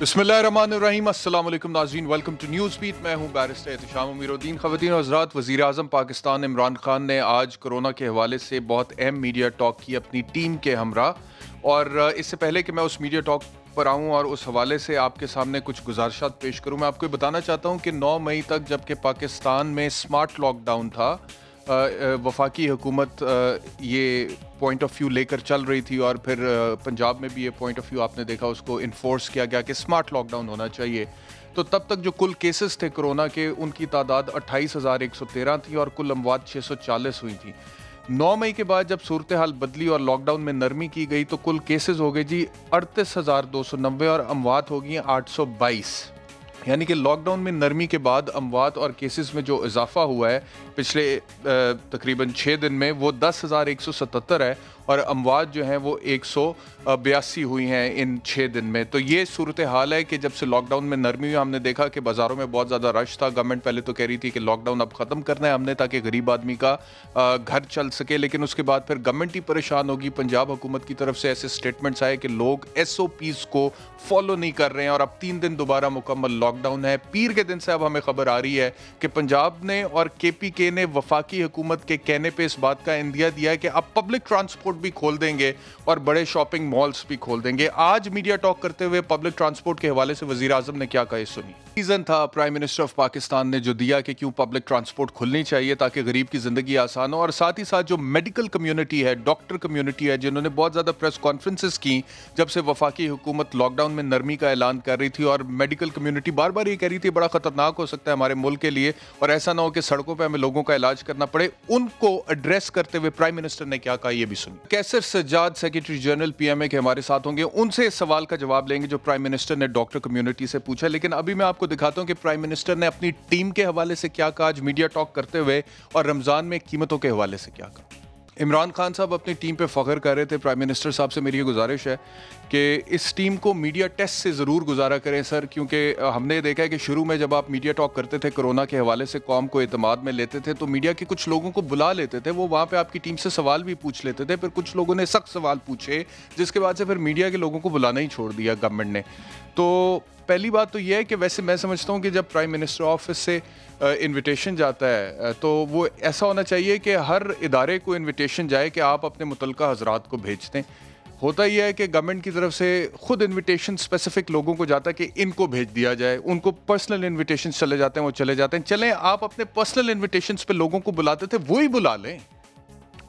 बिस्मिल्लाहिर्रहमानिर्रहीम। अस्सलाम वालेकुम नाज़रीन, वेलकम टू न्यूज़ बीट। मैं हूं बैरिस्टर एहतिशाम अमीरुद्दीन। ख़वातीन और हज़रात, वज़ीर आज़म पाकिस्तान इमरान खान ने आज कोरोना के हवाले से बहुत अहम मीडिया टॉक की अपनी टीम के हमरा। और इससे पहले कि मैं उस मीडिया टॉक पर आऊँ और उस हवाले से आपके सामने कुछ गुजारिशात पेश करूँ, मैं आपको बताना चाहता हूँ कि 9 मई तक जबकि पाकिस्तान में स्मार्ट लॉकडाउन था, वफाकी हुकूमत ये पॉइंट ऑफ व्यू लेकर चल रही थी और फिर पंजाब में भी ये पॉइंट ऑफ व्यू आपने देखा, उसको इन्फोर्स किया गया कि स्मार्ट लॉकडाउन होना चाहिए। तो तब तक जो कुल केसेस थे कोरोना के, उनकी तादाद 28,113 थी और कुल अमवात 640 हुई थी। 9 मई के बाद जब सूरत हाल बदली और लॉकडाउन में नरमी की गई तो कुल केसेस हो गए जी 38,290 और अमवात हो गई 822। यानी कि लॉकडाउन में नरमी के बाद अमवात और केसेस में जो इजाफा हुआ है पिछले तकरीबन 6 दिन में, वो 10,177 है और अमवात जो हैं वो 182 हुई हैं इन 6 दिन में। तो ये सूरत हाल है कि जब से लॉकडाउन में नरमी हुई, हमने देखा कि बाज़ारों में बहुत ज़्यादा रश था। गवर्नमेंट पहले तो कह रही थी कि लॉकडाउन अब ख़त्म करना है हमने, ताकि गरीब आदमी का घर चल सके, लेकिन उसके बाद फिर गवर्नमेंट ही परेशान होगी। पंजाब हुकूमत की तरफ से ऐसे स्टेटमेंट्स आए कि लोग SOPs को फॉलो नहीं कर रहे हैं और अब 3 दिन दोबारा मुकम्मल लॉकडाउन है। पीर के दिन से अब हमें खबर आ रही है कि पंजाब ने और KPK ने वफाकी हुकूमत के कहने पे इस बात का इंदिया दिया है कि अब पब्लिक ट्रांसपोर्ट भी खोल देंगे और बड़े शॉपिंग मॉल्स भी खोल देंगे। आज मीडिया टॉक करते हुए पब्लिक ट्रांसपोर्ट के हवाले से वजीर आजम ने क्या कहा, ये सुनिए। रीजन था प्राइम मिनिस्टर ऑफ पाकिस्तान ने जो दिया कि क्यों पब्लिक ट्रांसपोर्ट खुलनी चाहिए ताकि गरीब की जिंदगी आसान हो, और साथ ही साथ जो मेडिकल कम्युनिटी है, डॉक्टर कम्युनिटी है, जिन्होंने बहुत ज्यादा प्रेस कॉन्फ्रेंसेस की जब से वफाकी हुकूमत लॉकडाउन में नरमी का ऐलान कर रही थी, और मेडिकल कम्युनिटी बार बार ये कह रही थी बड़ा खतरनाक हो सकता है हमारे मुल्क के लिए और ऐसा ना हो कि सड़कों पर हमें लोगों का इलाज करना पड़े। उनको एड्रेस करते हुए प्राइम मिनिस्टर ने क्या कहा, ये भी सुनिए। कैसर सज्जाद सेक्रेटरी जनरल PMA के हमारे साथ होंगे, उनसे इस सवाल का जवाब लेंगे जो प्राइम मिनिस्टर ने डॉक्टर कम्युनिटी से पूछा। लेकिन अभी मैं आपको दिखाता हूं कि प्राइम मिनिस्टर ने अपनी टीम के हवाले से क्या कहा आज मीडिया टॉक करते हुए, और रमजान में कीमतों के हवाले से क्या कहा। इमरान खान साहब अपनी टीम पे फख्र कर रहे थे। प्राइम मिनिस्टर साहब से मेरी ये गुजारिश है कि इस टीम को मीडिया टेस्ट से ज़रूर गुजारा करें सर, क्योंकि हमने देखा है कि शुरू में जब आप मीडिया टॉक करते थे कोरोना के हवाले से, कौम को एतमाद में लेते थे, तो मीडिया के कुछ लोगों को बुला लेते थे, वो वहाँ पे आपकी टीम से सवाल भी पूछ लेते थे। फिर कुछ लोगों ने सख्त सवाल पूछे, जिसके बाद से फिर मीडिया के लोगों को बुलाना ही छोड़ दिया गवर्नमेंट ने। तो पहली बात तो यह है कि वैसे मैं समझता हूँ कि जब प्राइम मिनिस्टर ऑफिस से इनविटेशन जाता है तो वो ऐसा होना चाहिए कि हर इदारे को इनविटेशन जाए कि आप अपने मुतल्लिका हजरात को भेजते हैं। होता यह है कि गवर्नमेंट की तरफ से खुद इनविटेशन स्पेसिफिक लोगों को जाता है कि इनको भेज दिया जाए, उनको पर्सनल इनविटेशन चले जाते हैं, वो चले जाते हैं। चलें, आप अपने पर्सनल इनविटेशन पे लोगों को बुलाते थे, वो ही बुला लें।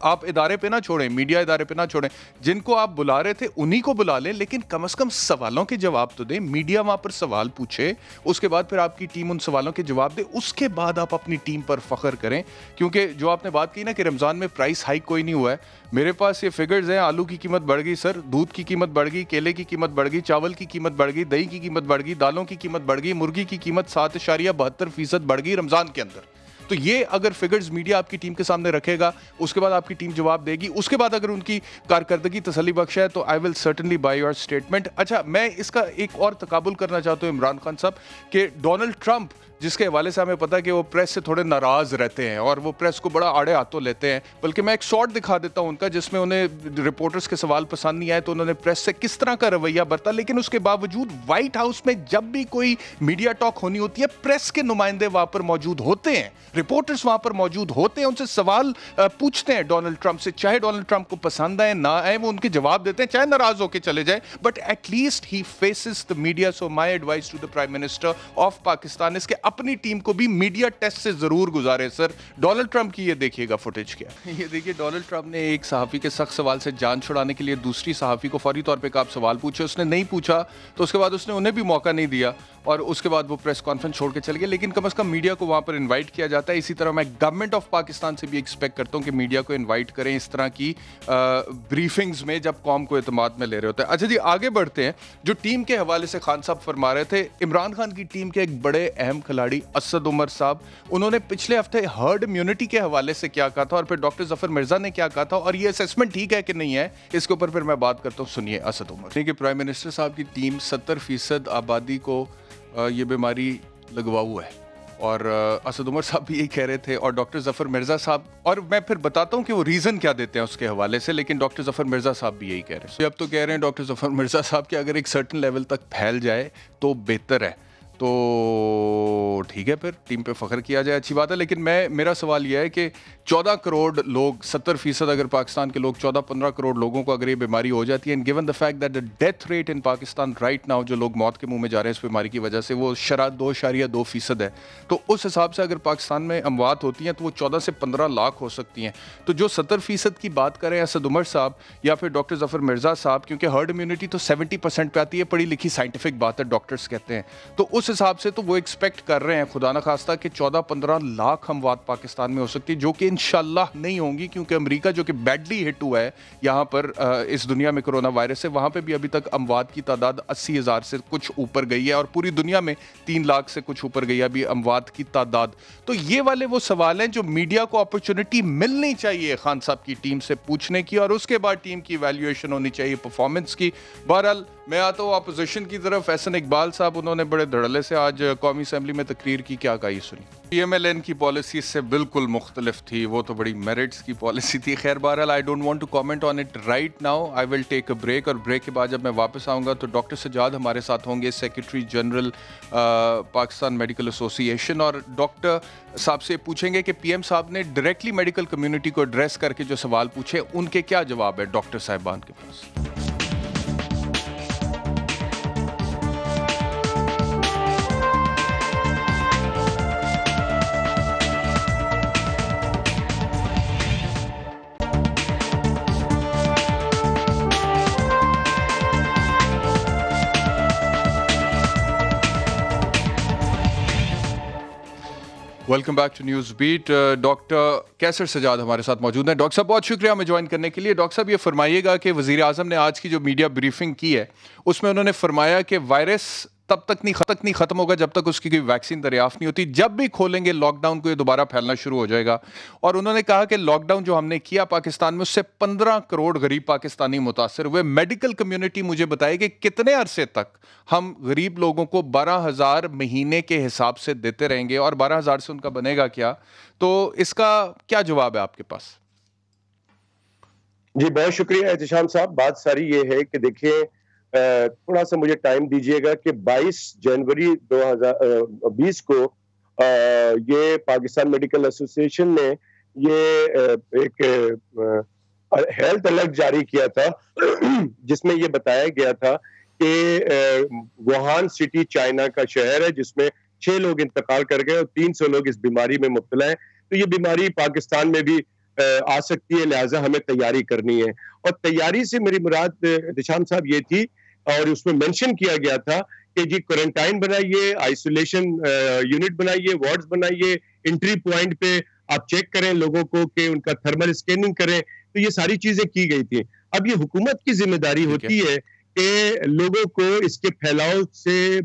आप इदारे पे ना छोड़ें, मीडिया इदारे पे ना छोड़ें, जिनको आप बुला रहे थे उन्हीं को बुला लें, लेकिन कम से कम सवालों के जवाब तो दें। मीडिया वहाँ पर सवाल पूछे, उसके बाद फिर आपकी टीम उन सवालों के जवाब दे, उसके बाद आप अपनी टीम पर फख्र करें। क्योंकि जो आपने बात की ना कि रमज़ान में प्राइस हाइक कोई नहीं हुआ है, मेरे पास ये फिगर्स हैं। आलू की कीमत बढ़ गई सर, दूध की कीमत बढ़ गई, केले की कीमत बढ़ गई, चावल की कीमत बढ़ गई, दही की कीमत बढ़ गई, दालों की कीमत बढ़ गई, मुर्गी की कीमत 7.72% बढ़ गई रमज़ान के अंदर। तो ये अगर फिगर्स मीडिया आपकी टीम के सामने रखेगा, उसके बाद आपकी टीम जवाब देगी, उसके बाद अगर उनकी कारकर्दगी तसल्ली बख्श है तो I will certainly by your statement. अच्छा, मैं इसका एक और तकाबुल करना चाहता हूँ इमरान खान साहब कि डोनाल्ड ट्रंप, जिसके हवाले से हमें पता है कि वो प्रेस से थोड़े नाराज़ रहते हैं और वो प्रेस को बड़ा आड़े हाथों लेते हैं, बल्कि मैं एक शॉट दिखा देता हूं उनका जिसमें उन्हें रिपोर्टर्स के सवाल पसंद नहीं आए तो उन्होंने प्रेस से किस तरह का रवैया बरता। लेकिन उसके बावजूद व्हाइट हाउस में जब भी कोई मीडिया टॉक होनी होती है, प्रेस के नुमाइंदे वहां पर मौजूद होते हैं, रिपोर्टर्स वहां पर मौजूद होते हैं, उनसे सवाल पूछते हैं डोनाल्ड ट्रंप से। चाहे डोनाल्ड ट्रंप को पसंद आए ना आए, वो उनके जवाब देते हैं, चाहे नाराज होकर चले जाए, but at least he faces the media. So my advice to the prime minister of Pakistan, इसके अपनी टीम को भी मीडिया टेस्ट से जरूर गुजारे सर। डोनाल्ड ट्रंप की ये देखिएगा फुटेज क्या, ये देखिए डोनाल्ड ट्रंप ने एक सहाफी के सख्त सवाल से जान छुड़ाने के लिए दूसरी सहाफी को फौरी तौर पे आप सवाल पूछे, उसने नहीं पूछा तो उसके बाद उसने उन्हें भी मौका नहीं दिया और उसके बाद वो प्रेस कॉन्फ्रेंस छोड़ के चल गए। लेकिन कम से कम मीडिया को वहां पर इनवाइट किया जाता है। इसी तरह मैं गवर्नमेंट ऑफ पाकिस्तान से भी एक्सपेक्ट करता हूं कि मीडिया को इनवाइट करें इस तरह की ब्रीफिंग्स में जब कौम को एतमाद में ले रहे होते हैं। अच्छा जी, आगे बढ़ते हैं। जो टीम के हवाले से खान साहब फरमा रहे थे, इमरान खान की टीम के एक बड़े अहम खिलाड़ी असद उमर साहब, उन्होंने पिछले हफ्ते हर्ड इम्यूनिटी के हवाले से क्या कहा था और फिर डॉक्टर जफर मिर्जा ने क्या कहा था और ये असेसमेंट ठीक है कि नहीं है, इसके ऊपर फिर मैं बात करता हूँ। सुनिए असद उमर। देखिए, प्राइम मिनिस्टर साहब की टीम 70% आबादी को ये बीमारी लगवा हुआ है اور اسد عمر صاحب بھی یہی کہہ رہے تھے اور ڈاکٹر ظفر مرزا صاحب, اور میں پھر بتاتا ہوں کہ وہ ریزن کیا دیتے ہیں اس کے حوالے سے, لیکن ڈاکٹر ظفر مرزا صاحب بھی یہی کہہ رہے ہیں. اب تو کہہ رہے ہیں ڈاکٹر ظفر مرزا صاحب کہ اگر ایک سرٹن لیول تک پھیل جائے تو بہتر ہے, تو ٹھیک ہے پھر ٹیم پہ فخر کیا جائے, اچھی بات ہے. لیکن میرا سوال یہ ہے کہ 14 کروڑ لوگ, 70% اگر پاکستان کے لوگ, 14-15 کروڑ لوگوں کو اگر یہ بیماری ہو جاتی ہے, and given the fact that the death rate in Pakistan right now, جو لوگ موت کے منہ میں جا رہے ہیں اس بیماری کی وجہ سے, وہ 2.2% ہے. تو اس حساب سے اگر پاکستان میں اموات ہوتی ہیں تو وہ 14 سے 15 لاکھ ہو سکتی ہیں. تو جو 70% کی بات کریں اسد عمر صاحب یا پھر ڈاکٹر ظفر مرزا صاحب, کیونکہ ہرڈ امیونٹی تو 70% پہ آتی ہے, پڑھی لکھی سائنٹیفک بات ہے, ڈاکٹرز کہتے ہیں, تو اس حساب سے تو وہ ایکسپیکٹ کر رہے ہیں خدا نخواستہ کہ 14-15 لاکھ اموات پاکستان میں ہو سکتی ہے, جو کہ انشاءاللہ نہیں ہوں گی, کیونکہ امریکہ جو کہ بیڈلی ہٹ ہوا ہے یہاں پر اس دنیا میں کرونا وائرس سے, وہاں پہ بھی ابھی تک اموات کی تعداد 80,000 سے کچھ اوپر گئی ہے, اور پوری دنیا میں 3 لاکھ سے کچھ اوپر گئی ہے ابھی اموات کی تعداد. تو یہ والے وہ سوال ہیں جو میڈیا کو اپرچونٹی ملنی چاہیے خان صاحب کی ٹیم سے پوچھنے کی, اور اس کے بعد ٹیم کی ایویلیویشن ہونی چاہیے پرفارمنس کی. بہرحال میں آتا ہوں اپوزیشن کی طرف. احسن اقبال صاحب, انہوں نے بڑے دھڑلے سے آج قومی اسمبلی میں تقریر کی, کیا کہا یہ سنی. پی ایم ایل این کی پالیسی اس سے بالکل مختلف تھی, وہ تو بڑی میرٹس کی پالیسی تھی. خیر بہرحال I don't want to comment on it right now, I will take a break, اور بریک کے بعد جب میں واپس آؤں گا تو ڈاکٹر سجاد ہمارے ساتھ ہوں گے, سیکریٹری جنرل پاکستان میڈیکل ایسوسی ایشن, اور ڈاکٹر صاحب سے پوچھیں گے کہ پی ایم صاحب نے ڈائریکٹلی میڈیکل کمیونٹی کو ایڈریس کر کے جو سوال پوچھے ان کے کیا جواب ہے ڈاکٹر صاحبان کے پاس. Welcome back to news beat. Doctor Qaiser Sajjad ہمارے ساتھ موجود ہیں. ڈاکٹر صاحب بہت شکریہ ہمیں جوائن کرنے کے لیے. ڈاکٹر صاحب یہ فرمائیے گا کہ وزیر اعظم نے آج کی جو میڈیا بریفنگ کی ہے اس میں انہوں نے فرمایا کہ وائرس تب تک نہیں ختم ہوگا جب تک اس کی کوئی ویکسین دریافت نہیں ہوتی, جب بھی کھولیں گے لاک ڈاؤن کو یہ دوبارہ پھیلنا شروع ہو جائے گا. اور انہوں نے کہا کہ لاک ڈاؤن جو ہم نے کیا پاکستان میں اس سے 15 کروڑ غریب پاکستانی متاثر ہوئے. میڈیکل کمیونٹی مجھے بتائے کہ کتنے عرصے تک ہم غریب لوگوں کو 12,000 مہینے کے حساب سے دیتے رہیں گے, اور 12,000 سے ان کا بنے گا کیا؟ تو اس کا کیا جواب ہے آپ کے پاس؟ جی بہت شکریہ احتشام صاحب. بات ساری یہ ہے کہ دیکھیے تھوڑا سا مجھے ٹائم دیجئے گا کہ 22 جنوری 2020 کو یہ پاکستان میڈیکل ایسوسی ایشن نے یہ ایک ہیلتھ الرٹ جاری کیا تھا جس میں یہ بتایا گیا تھا کہ ووہان سٹی چائنا کا شہر ہے جس میں 6 لوگ انتقال کر گئے اور 300 لوگ اس بیماری میں مبتلا ہیں. تو یہ بیماری پاکستان میں بھی آ سکتی ہے, لہٰذا ہمیں تیاری کرنی ہے. اور تیاری سے میری مراد احتشام صاحب یہ تھی, اور اس میں منشن کیا گیا تھا کہ جی کوارنٹائن بنائیے, آئسولیشن یونٹ بنائیے, وارڈز بنائیے, انٹری پوائنٹ پہ آپ چیک کریں لوگوں کو کہ ان کا تھرمل اسکیننگ کریں. تو یہ ساری چیزیں کی گئی تھی. اب یہ حکومت کی ذمہ داری ہوتی ہے کہ لوگوں کو اس کے پھیلاؤ سے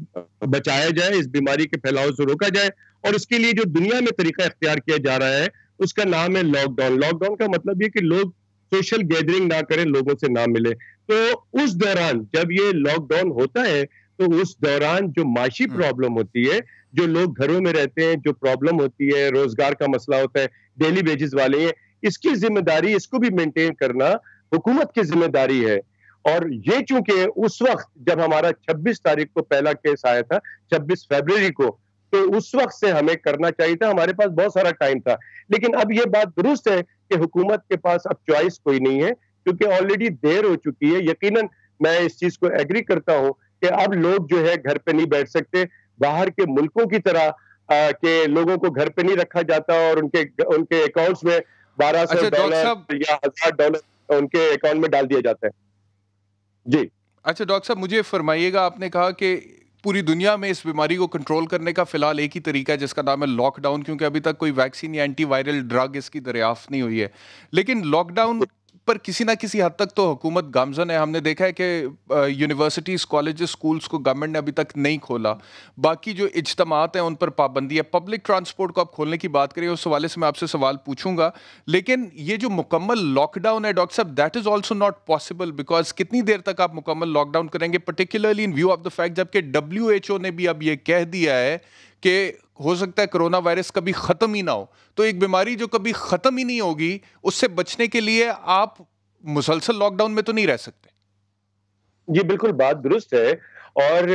بچایا جائے, اس بیماری کے پھیلاؤ سے روکا جائے, اور اس کے لیے جو دنیا میں طریقہ اختیار کیا جا رہا ہے اس کا نام ہے لاک ڈاؤن. لاک ڈاؤن کا مطلب یہ کہ لوگ سوشل گیدرنگ نہ کریں, لوگوں سے نہ ملے. تو اس دوران جب یہ لاک ڈاؤن ہوتا ہے تو اس دوران جو معاشی پرابلم ہوتی ہے, جو لوگ گھروں میں رہتے ہیں, جو پرابلم ہوتی ہے, روزگار کا مسئلہ ہوتا ہے, ڈیلی ویجز والے ہیں, اس کی ذمہ داری, اس کو بھی مینٹین کرنا حکومت کی ذمہ داری ہے. اور یہ چونکہ اس وقت جب ہمارا 26 تاریخ کو پہلا کیس آیا تھا, 26 فیبروری کو, تو اس وقت سے ہمیں کرنا چاہیے تھا, ہمارے پاس بہت سارا ٹائم تھا. لیکن اب یہ بات درست ہے کہ حکومت کے پاس اب چوائس کوئی نہیں ہے, کیونکہ آلریڈی دیر ہو چکی ہے. یقیناً میں اس چیز کو ایگری کرتا ہوں کہ اب لوگ جو ہے گھر پہ نہیں بیٹھ سکتے. باہر کے ملکوں کی طرح کہ لوگوں کو گھر پہ نہیں رکھا جاتا اور ان کے اکاؤنٹس میں $1,200 یا $1,000 ان کے اکاؤنٹ میں ڈال دیا جاتا ہے. جی اچھا ڈاکٹر صاحب مجھے فرمائیے گا, آپ نے کہا کہ پوری دنیا میں اس بیماری کو کنٹرول کرنے کا فی الحال ایک ہی طریقہ ہے جس کا نام ہے لاک ڈاؤن, کیونکہ ابھی تک کوئی ویکسین یا اینٹی وائرل ڈرگ اس کی دریافت نہیں ہوئی ہے. لیکن لاک ڈاؤن پر کسی نہ کسی حد تک تو حکومت گامزن ہے. ہم نے دیکھا ہے کہ یونیورسٹیز, کالجز, سکولز کو گورنمنٹ نے ابھی تک نہیں کھولا. باقی جو اجتماعات ہیں ان پر پابندی ہے. پبلک ٹرانسپورٹ کو آپ کھولنے کی بات کریں, اس حوالے سے میں آپ سے سوال پوچھوں گا. لیکن یہ جو مکمل لاک ڈاؤن ہے ڈاکٹر صاحب, that is also not possible, because کتنی دیر تک آپ مکمل لاک ڈاؤن کریں گے, particularly in view of the fact جبکہ WHO نے بھی اب یہ کہہ دیا ہے کہ ہو سکتا ہے کرونا وائرس کبھی ختم ہی نہ ہو. تو ایک بیماری جو کبھی ختم ہی نہیں ہوگی, اس سے بچنے کے لیے آپ مسلسل لاک ڈاؤن میں تو نہیں رہ سکتے. جی بالکل بات درست ہے. اور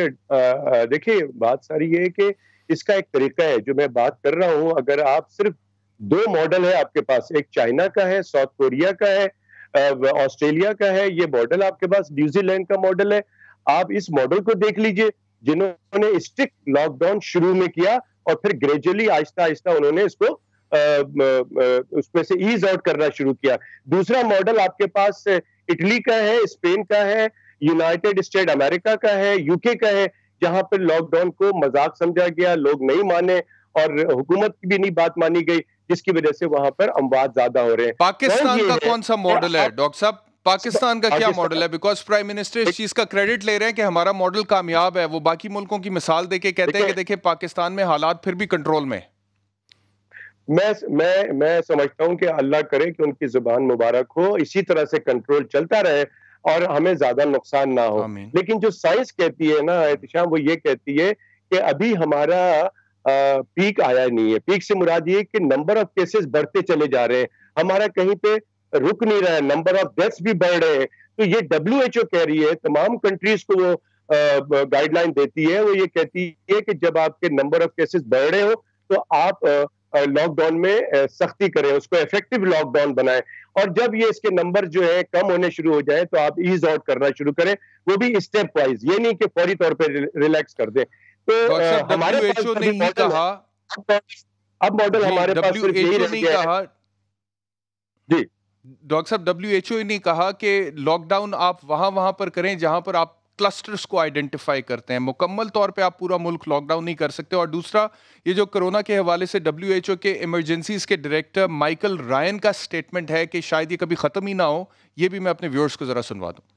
دیکھیے بات ساری یہ ہے کہ اس کا ایک طریقہ ہے جو میں بات کر رہا ہوں. اگر آپ صرف 2 ماڈل ہے آپ کے پاس, ایک چائنا کا ہے, ساؤتھ کوریا کا ہے, آسٹریلیا کا ہے, یہ ماڈل آپ کے پاس نیوزی لینڈ کا ماڈل ہے. آپ اس ماڈل کو دیکھ لیجئے جنہوں نے اسٹرکٹ لاک ڈاؤن شروع میں کیا اور پھر گریجولی آہستہ آہستہ انہوں نے اس کو اس میں سے ایز آؤٹ کرنا شروع کیا. دوسرا ماڈل آپ کے پاس اٹلی کا ہے, اسپین کا ہے, یونائٹڈ اسٹیٹ امریکہ کا ہے, یو کے کا ہے, جہاں پر لاک ڈاؤن کو مذاق سمجھا گیا, لوگ نہیں مانے اور حکومت کی بھی نہیں بات مانی گئی, جس کی وجہ سے وہاں پر اموات زیادہ ہو رہے ہیں. پاکستان کا کون سا ماڈل ہے ڈاکٹر صاحب؟ پاکستان کا کیا ماڈل ہے؟ بیکاز پرائم منسٹر اس چیز کا کریڈٹ لے رہے ہیں کہ ہمارا ماڈل کامیاب ہے. وہ باقی ملکوں کی مثال دے کے کہتے ہیں کہ دیکھیں پاکستان میں حالات پھر بھی کنٹرول میں. میں سمجھتا ہوں کہ اللہ کرے کہ ان کی زبان مبارک ہو, اسی طرح سے کنٹرول چلتا رہے اور ہمیں زیادہ نقصان نہ ہو. لیکن جو سائنس کہتی ہے نا احتشام, وہ یہ کہتی ہے کہ ابھی ہمارا پیک آیا نہیں ہے. پیک سے مراد یہ کہ نمبر آف کیسز بڑھتے چلے جا رہے ہیں, ہمارا کہیں پہ رک نہیں رہا ہے, نمبر آف ڈیتھس بھی بڑھ رہے ہیں. تو یہ WHO کہہ رہی ہے, تمام کنٹریز کو وہ گائیڈ لائن دیتی ہے, وہ یہ کہتی ہے کہ جب آپ کے نمبر آف کیسز بڑھ رہے ہو تو آپ لاک ڈاؤن میں سختی کریں, اس کو ایفیکٹو لاک ڈاؤن بنائیں, اور جب یہ اس کے نمبر جو ہے کم ہونے شروع ہو جائے تو آپ ایز آؤٹ کرنا شروع کریں, وہ بھی اسٹیپ وائز, یہ نہیں کہ فوری طور پہ ریلیکس کر دیں. تو ہمارے پاس نہیں کہا, اب ماڈل ہمارے پاس صرف یہی رہ گیا ہے. جی ڈاکٹر صاحب WHO نے کہا کہ لاک ڈاؤن آپ وہاں پر کریں جہاں پر آپ کلسٹرز کو آئیڈینٹیفائی کرتے ہیں, مکمل طور پہ آپ پورا ملک لاک ڈاؤن نہیں کر سکتے. اور دوسرا یہ جو کرونا کے حوالے سے WHO کے ایمرجنسیز کے ڈائریکٹر مائیکل رائن کا سٹیٹمنٹ ہے کہ شاید یہ کبھی ختم ہی نہ ہو, یہ بھی میں اپنے ویورز کو ذرا سنوا دوں.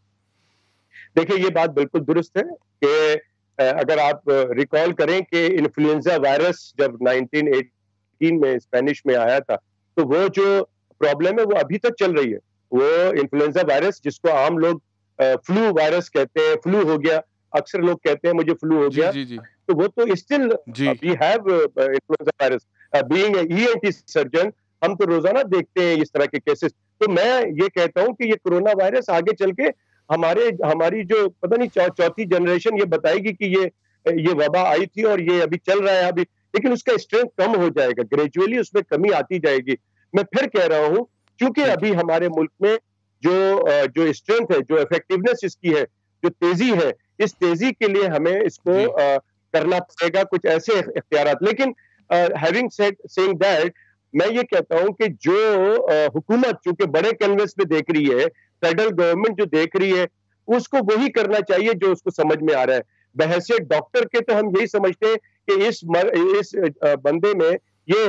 دیکھیں یہ بات بالکل درست ہے کہ اگر آپ ریکال کریں کہ انفلوئنزا وائرس جب 1918 میں اسپینش میں آیا تھا, تو وہ جو پرابلم ہے وہ ابھی تک چل رہی ہے. وہ انفلوئنزا وائرس جس کو عام لوگ فلو وائرس کہتے ہیں, فلو ہو گیا, اکثر لوگ کہتے ہیں مجھے فلو ہو گیا, تو وہ تو still we have influenza virus. Being a ENT surgeon ہم تو روزانہ دیکھتے ہیں اس طرح کے کیسز. تو میں یہ کہتا ہوں کہ یہ کرونا وائرس آگے چل کے ہماری جو پتہ نہیں چوتھی جنریشن یہ بتائے گی کہ یہ وبا آئی تھی اور یہ ابھی چل رہا ہے ابھی, لیکن اس کا اسٹرینتھ کم ہو جائے گا, گریجولی اس میں کمی آتی جائے گی. میں پھر کہہ رہا ہوں کیونکہ ابھی ہمارے ملک میں جو اسٹرینتھ ہے, جو ایفیکٹیونیس اس کی ہے, جو تیزی ہے, اس تیزی کے لیے ہمیں اس کو کرنا پڑے گا کچھ ایسے اختیارات. لیکن ہیونگ سیئنگ دیٹ, میں یہ کہتا ہوں کہ جو حکومت چونکہ بڑے کینوس میں دیکھ رہی ہے, فیڈرل گورنمنٹ جو دیکھ رہی ہے, اس کو وہی کرنا چاہیے جو اس کو سمجھ میں آ رہا ہے. بحیثیت ڈاکٹر کے تو ہم یہی سمجھتے ہیں کہ اس بندے میں یہ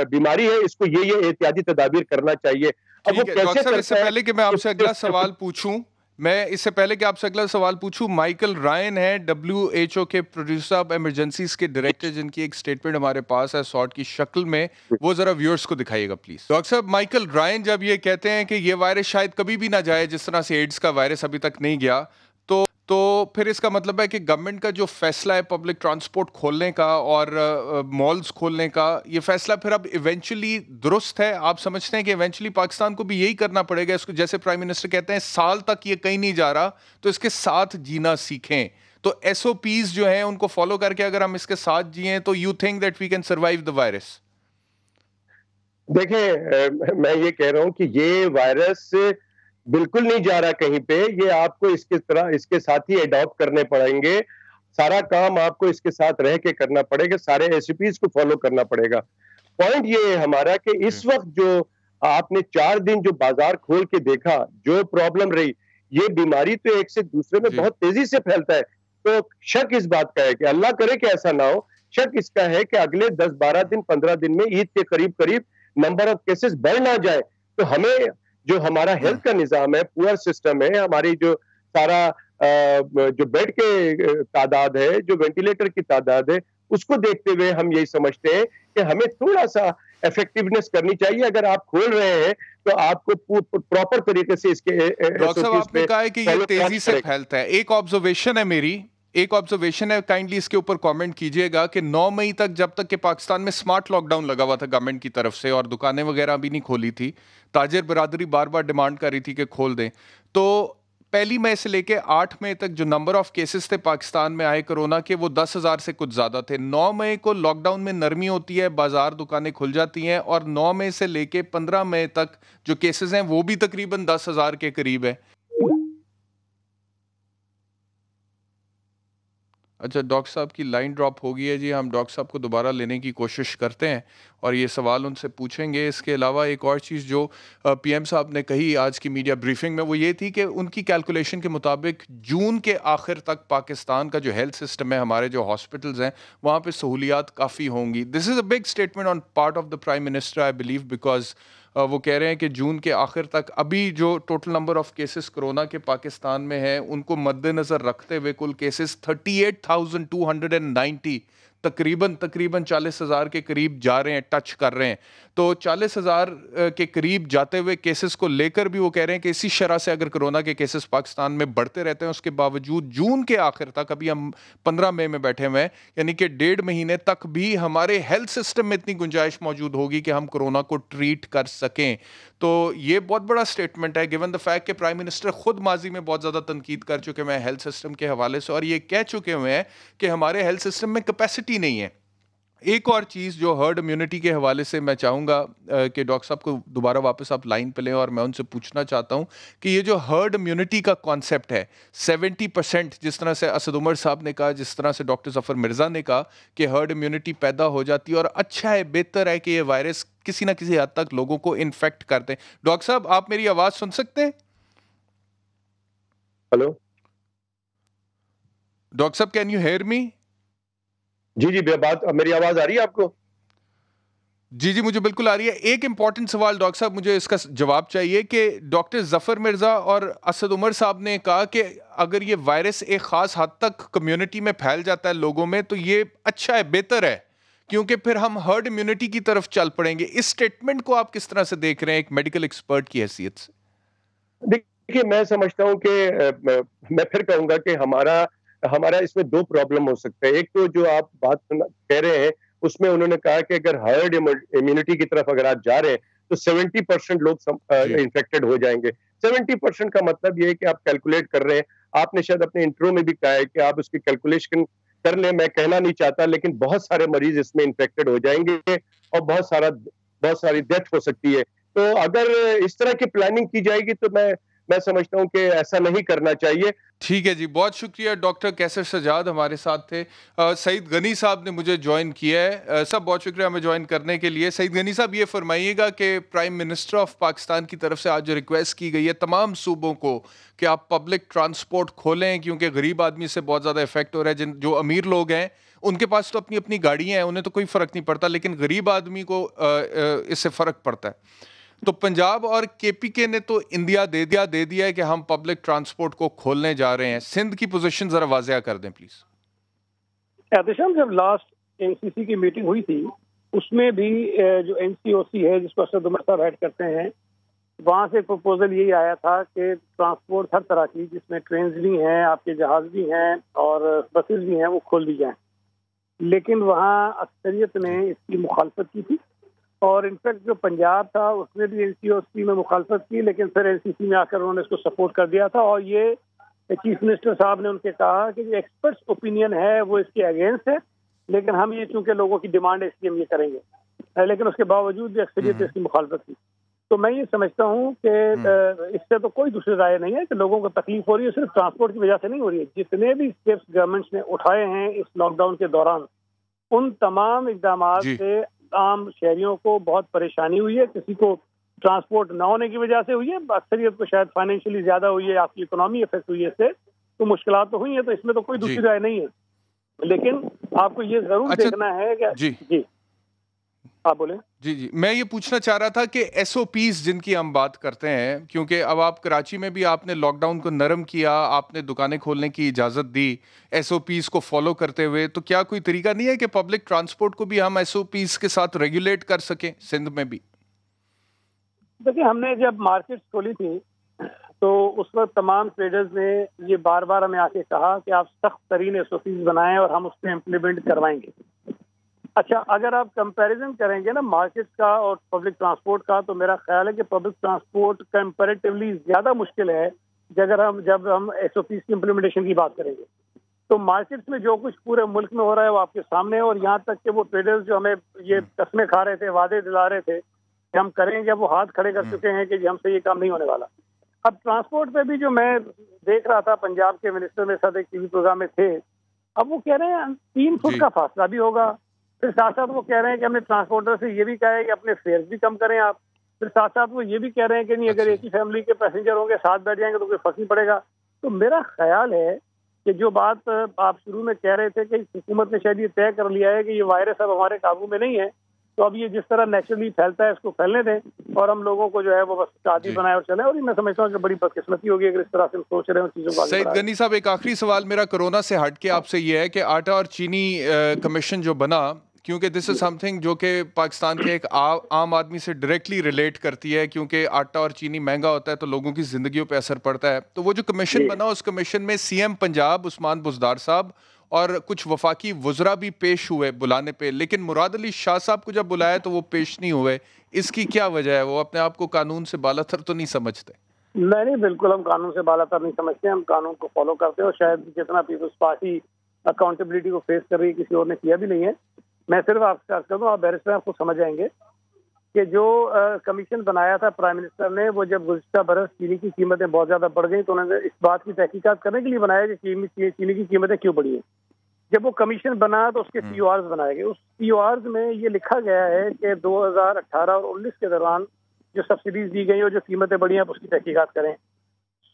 بیماری ہے, اس کو یہ احتیاطی تدابیر کرنا چاہیے. اب وہ کیسے کرتا ہے؟ اس سے پہلے کہ میں آپ سے اگلا سوال پوچھوں, مائیکل رائن ہے WHO کے پروڈیوسر آف ایمرجنسیز کے ڈائریکٹر, جن کی ایک سٹیٹمنٹ ہمارے پاس ہے شارٹ کی شکل میں, وہ ذرا ویورز کو دکھائیے گا پلیز. ڈاکٹر صاحب, مائیکل رائن جب یہ کہتے ہیں کہ یہ وائرس شاید کبھی بھی نہ جائے جس طرح سے ایڈز کا وائرس ابھی تک نہیں گیا, تو پھر اس کا مطلب ہے کہ گورنمنٹ کا جو فیصلہ ہے پبلک ٹرانسپورٹ کھولنے کا اور مالز کھولنے کا, یہ فیصلہ پھر اب ایونچولی درست ہے؟ آپ سمجھتے ہیں کہ ایونچولی پاکستان کو بھی یہی کرنا پڑے گا, اس کو جیسے پرائم منسٹر کہتے ہیں سال تک یہ کہیں نہیں جا رہا تو اس کے ساتھ جینا سیکھیں, تو SOPs جو ہیں ان کو فالو کر کے اگر ہم اس کے ساتھ جیئیں تو you think that we can survive the virus? دیکھیں میں یہ کہہ رہا ہوں کہ یہ وائرس بالکل نہیں جا رہا کہیں پہ, یہ آپ کو اس کے ساتھ ہی اڈاپٹ کرنے پڑیں گے, سارا کام آپ کو اس کے ساتھ رہ کے کرنا پڑے گا, سارے SOPs کو فالو کرنا پڑے گا. پوائنٹ یہ ہے ہمارا کہ اس وقت جو آپ نے 4 دن جو بازار کھول کے دیکھا, جو پرابلم رہی, یہ بیماری تو ایک سے دوسرے میں بہت تیزی سے پھیلتا ہے. تو شک اس بات کا ہے کہ اللہ کرے کہ ایسا نہ ہو, شک اس کا ہے کہ اگلے 10-12 دن 15 دن میں عید کے قریب نمبر آف کیسز بڑھ نہ جائے, تو ہمیں جو ہمارا ہیلتھ کا نظام ہے, پور سسٹم ہے, ہماری جو سارا جو بیڈ کے تعداد ہے, جو وینٹیلیٹر کی تعداد ہے, اس کو دیکھتے ہوئے ہم یہی سمجھتے ہیں کہ ہمیں تھوڑا سا ایفیکٹیونیس کرنی چاہیے. اگر آپ کھول رہے ہیں تو آپ کو پراپر طریقے سے اس کے ڈاکٹر صاحب آپ نے کہا ہے کہ یہ تیزی سے پھیلتا ہے. ایک آبزرویشن ہے میری, ایک ऑब्जर्वेशन है, काइंडली इसके ऊपर कमेंट कीजिएगा कि 9 मई तक, जब तक कि पाकिस्तान में स्मार्ट लॉकडाउन लगा हुआ था गवर्नमेंट की तरफ से और दुकानें वगैरह भी नहीं खोली थी, ताजिर बरादरी बार बार डिमांड कर रही थी कि खोल दें, तो 1 मई से लेके 8 मई तक जो नंबर ऑफ केसेस थे पाकिस्तान में आए कोरोना के, वो 10,000 से कुछ ज़्यादा थे। 9 मई को लॉकडाउन में नरमी होती है, बाजार दुकानें खुल जाती हैं, और 9 मई से लेके 15 मई तक जो केसेस हैं वो भी तकरीबन 10,000 के करीब है। अच्छा, डॉक्टर साहब की लाइन ड्रॉप हो गई है जी, हम डॉक्टर साहब को दोबारा लेने की कोशिश करते हैं और ये सवाल उनसे पूछेंगे। इसके अलावा एक और चीज़ जो पीएम साहब ने कही आज की मीडिया ब्रीफिंग में, वो ये थी कि उनकी कैलकुलेशन के मुताबिक जून के आखिर तक पाकिस्तान का जो हेल्थ सिस्टम है, हमारे जो हॉस्पिटल्स हैं, वहाँ पे सहूलियात काफ़ी होंगी। This is a big statement on part of the prime minister, I believe, because वो कह रहे हैं कि जून के आखिर तक अभी जो total number of cases corona के पाकिस्तान में हैं, उनको मद्देनज़र रखते हुए कुल केसेस 38,290 तकरीबन 40,000 के करीब जा रहे हैं, टच कर रहे हैं। तो 40,000 के करीब जाते हुए केसेस को लेकर भी वो कह रहे हैं कि इसी शरह से अगर कोरोना के केसेस पाकिस्तान में बढ़ते रहते हैं, उसके बावजूद जून के आखिर तक, अभी हम 15 मई में बैठे हुए हैं, यानी कि 1.5 महीने तक भी हमारे हेल्थ सिस्टम में इतनी गुंजाइश मौजूद होगी कि हम कोरोना को ट्रीट कर सकें। तो ये बहुत बड़ा स्टेटमेंट है, गिवन द फैक्ट कि प्राइम मिनिस्टर खुद माजी में बहुत ज़्यादा तनकीद कर चुके हैं हेल्थ सिस्टम के हवाले से, और ये कह चुके हुए हैं कि हमारे हेल्थ सिस्टम में कैपेसिटी नहीं है। एक और चीज़ जो हर्ड इम्यूनिटी के हवाले से मैं चाहूँगा कि डॉक्टर साहब को दोबारा वापस आप लाइन पे लें, और मैं उनसे पूछना चाहता हूँ कि ये जो हर्ड इम्यूनिटी का कॉन्सेप्ट है, 70%, जिस तरह से असद उमर साहब ने कहा, जिस तरह से डॉक्टर जफर मिर्ज़ा ने कहा कि हर्ड इम्यूनिटी पैदा हो जाती है, और अच्छा है, बेहतर है कि ये वायरस किसी ना किसी हद तक लोगों को इन्फेक्ट करते हैं। डॉक्टर साहब, आप मेरी आवाज़ सुन सकते हैं? हेलो डॉक्टर साहब, कैन यू हेयर मी? जी जी, मेरी आवाज आ रही है आपको? जी जी, मुझे बिल्कुल आ रही है। एक इंपॉर्टेंट सवाल डॉक्टर साहब, मुझे इसका जवाब चाहिए कि डॉक्टर जफर मिर्जा और असद उमर साहब ने कहा कि अगर ये वायरस एक खास हद तक कम्युनिटी में फैल जाता है लोगों में, तो ये अच्छा है, बेहतर है, क्योंकि फिर हम हर्ड इम्यूनिटी की तरफ चल पड़ेंगे। इस स्टेटमेंट को आप किस तरह से देख रहे हैं एक मेडिकल एक्सपर्ट की हैसियत से? देखिए, मैं समझता हूँ कि मैं फिर कहूंगा कि हमारा हमारा इसमें दो प्रॉब्लम हो सकते हैं। एक तो जो आप बात कह रहे हैं, उसमें उन्होंने कहा कि अगर हर्ड इम्यूनिटी की तरफ अगर आप जा रहे हैं तो 70% लोग जी इन्फेक्टेड हो जाएंगे। 70% का मतलब ये है कि आप कैलकुलेट कर रहे हैं। आपने शायद अपने इंट्रो में भी कहा है कि आप उसकी कैलकुलेशन कर लें, मैं कहना नहीं चाहता, लेकिन बहुत सारे मरीज इसमें इन्फेक्टेड हो जाएंगे और बहुत सारी डेथ हो सकती है। तो अगर इस तरह की प्लानिंग की जाएगी तो मैं समझता हूं कि ऐसा नहीं करना चाहिए। ठीक है जी, बहुत शुक्रिया। डॉक्टर कैसर सजाद हमारे साथ थे। सईद गनी साहब ने मुझे ज्वाइन किया है। सब बहुत शुक्रिया हमें ज्वाइन करने के लिए। सईद गनी साहब, ये फरमाइएगा कि प्राइम मिनिस्टर ऑफ पाकिस्तान की तरफ से आज जो रिक्वेस्ट की गई है तमाम सूबों को कि आप पब्लिक ट्रांसपोर्ट खोलें, क्योंकि गरीब आदमी से बहुत ज़्यादा इफेक्ट हो रहा है। जो अमीर लोग हैं उनके पास तो अपनी अपनी गाड़ियाँ हैं, उन्हें तो कोई फ़र्क नहीं पड़ता, लेकिन गरीब आदमी को इससे फ़र्क पड़ता है। तो पंजाब और केपीके ने तो इंडिया दे दिया है कि हम पब्लिक ट्रांसपोर्ट को खोलने जा रहे हैं। सिंध की पोजीशन जरा वाज़िया कर दें प्लीज। एहतशाम, जब लास्ट एनसीसी की मीटिंग हुई थी, उसमें भी जो एनसीओसी है, जिसको असद उमर साहब हेड करते हैं, वहाँ से प्रपोजल यही आया था कि ट्रांसपोर्ट हर तरह की, जिसमें ट्रेन भी हैं, आपके जहाज भी हैं और बसेस भी हैं, वो खोल दी जाएं। लेकिन वहाँ अक्सरियत ने इसकी मुखालफत की थी, और इनफैक्ट जो पंजाब था उसने भी एनसीओसी में मुखालफत की, लेकिन फिर एनसीसी में आकर उन्होंने इसको सपोर्ट कर दिया था। और ये चीफ मिनिस्टर साहब ने उनके कहा कि जो एक्सपर्ट्स ओपिनियन है वो इसके अगेंस्ट है, लेकिन हम ये चूंकि लोगों की डिमांड है इसलिए हम ये करेंगे। लेकिन उसके बावजूद भी अक्सरियत इसकी मुखालफत की। तो मैं ये समझता हूँ कि इससे तो कोई दूसरी राय नहीं है कि लोगों को तकलीफ हो रही है, सिर्फ ट्रांसपोर्ट की वजह से नहीं हो रही है। जितने भी स्टेप्स गवर्नमेंट्स ने उठाए हैं इस लॉकडाउन के दौरान, उन तमाम इकदाम से आम शहरियों को बहुत परेशानी हुई है। किसी को ट्रांसपोर्ट न होने की वजह से हुई है, अक्सरियत को शायद फाइनेंशियली ज्यादा हुई है, आपकी इकोनॉमी इफेक्ट हुई है इससे, तो मुश्किलात तो हुई है। तो इसमें तो कोई दूसरी राय नहीं है, लेकिन आपको ये जरूर देखना है कि जी आप बोले। जी जी, मैं ये पूछना चाह रहा था कि एसओपीज जिनकी हम बात करते हैं, क्योंकि अब आप कराची में भी आपने लॉकडाउन को नरम किया, आपने दुकानें खोलने की इजाज़त दी एसओपीज को फॉलो करते हुए, तो क्या कोई तरीका नहीं है कि पब्लिक ट्रांसपोर्ट को भी हम एसओपीज के साथ रेगुलेट कर सकें सिंध में भी? देखिए, हमने जब मार्केट खोली थी تو اس وقت تمام ٹریڈرز نے یہ بار بار ہمیں آ کے کہا کہ آپ سخت ترین SOPs بنائیں اور ہم اس پہ امپلیمنٹ کروائیں گے. اچھا اگر آپ کمپیریزن کریں گے نا مارکیٹ کا اور پبلک ٹرانسپورٹ کا تو میرا خیال ہے کہ پبلک ٹرانسپورٹ کمپیریٹیولی زیادہ مشکل ہے جب ہم SOPs کی امپلیمنٹیشن کی بات کریں گے. تو مارکیٹس میں جو کچھ پورے ملک میں ہو رہا ہے وہ آپ کے سامنے ہے، اور یہاں تک کہ وہ ٹریڈرز جو ہمیں یہ قسمیں کھا رہے تھے، وعدے دلا رہے تھے کہ ہم کریں گے، وہ ہاتھ کھڑے کر چکے ہیں کہ جی ہم سے یہ کام نہیں ہونے والا. اب ٹرانسپورٹ پہ بھی جو میں دیکھ رہا تھا، پنجاب کے منسٹر میرے ساتھ ایک TV پروگرام میں تھے، اب وہ کہہ رہے ہیں 3 فٹ کا فاصلہ بھی ہوگا. پھر ساتھ ساتھ وہ کہہ رہے ہیں کہ ہم نے ٹرانسپورٹر سے یہ بھی کہا ہے کہ اپنے فیئرز بھی کم کریں آپ. پھر ساتھ ساتھ وہ یہ بھی کہہ رہے ہیں کہ نہیں اگر ایک ہی فیملی کے پیسنجر ہوں گے ساتھ بیٹھ جائیں گے تو کوئی فرق نہیں پڑے گا. تو میرا خیال ہے کہ جو بات آپ شروع میں کہہ رہے تھے کہ حکومت نے شاید یہ طے کر لیا ہے کہ یہ وائرس اب ہمارے قابو میں نہیں ہے، تو اب یہ جس طرح نیچرلی پھیلتا ہے اس کو پھیلنے دیں اور ہم لوگوں کو جو ہے وہ بس عادی بنائے اور چلیں. اور میں سمجھتا ہوں کہ بڑی بدقسمتی ہوگی اگر اس طرح سے ہم سوچ رہے ہیں چیزوں کو. سعید غنی صاحب ایک آخری سوال میرا کورونا سے ہٹ کے آپ سے یہ ہے کہ آٹا اور چینی کمیشن جو بنا، کیونکہ دس از سم تھنگ جو کہ پاکستان کے ایک عام آدمی سے ڈائریکٹلی ریلیٹ کرتی ہے، کیونکہ آٹا اور چینی مہنگا ہوتا ہے تو لوگوں کی زندگیوں پہ اثر پڑتا ہے. تو وہ جو کمیشن بنا اس کمیشن میں CM پنجاب عثمان بزدار صاحب اور کچھ وفاقی وزراء بھی پیش ہوئے بلانے پہ، لیکن مراد علی شاہ صاحب کو جب بلایا تو وہ پیش نہیں ہوئے. اس کی کیا وجہ ہے؟ وہ اپنے آپ کو قانون سے بالا تر تو نہیں سمجھتے؟ نہیں بالکل ہم قانون سے بالا تر نہیں سمجھتے، ہم قانون کو فالو کرتے ہیں، اور شاید جتنا پیپلز پارٹی اکاؤنٹیبلٹی کو فیس کر رہی ہے کسی اور نے کیا بھی نہیں ہے. میں صرف آپ سے عرض کر دوں، آپ بیرسٹر آپ کو سمجھ آئیں گے کہ جو کمیشن بنایا تھا پرائم منسٹر نے، وہ جب گزشتہ برس چینی کی قیمتیں بہت زیادہ بڑھ گئیں تو انہوں نے اس بات کی تحقیقات کرنے کے لیے بنایا کہ چینی کی قیمتیں کیوں بڑھی ہیں. جب وہ کمیشن بنا تو اس کے CORs بنائے گئے. اس CORs میں یہ لکھا گیا ہے کہ 2018 اور 19 کے دوران جو سبسڈیز دی گئی اور جو قیمتیں بڑھی ہیں آپ اس کی تحقیقات کریں.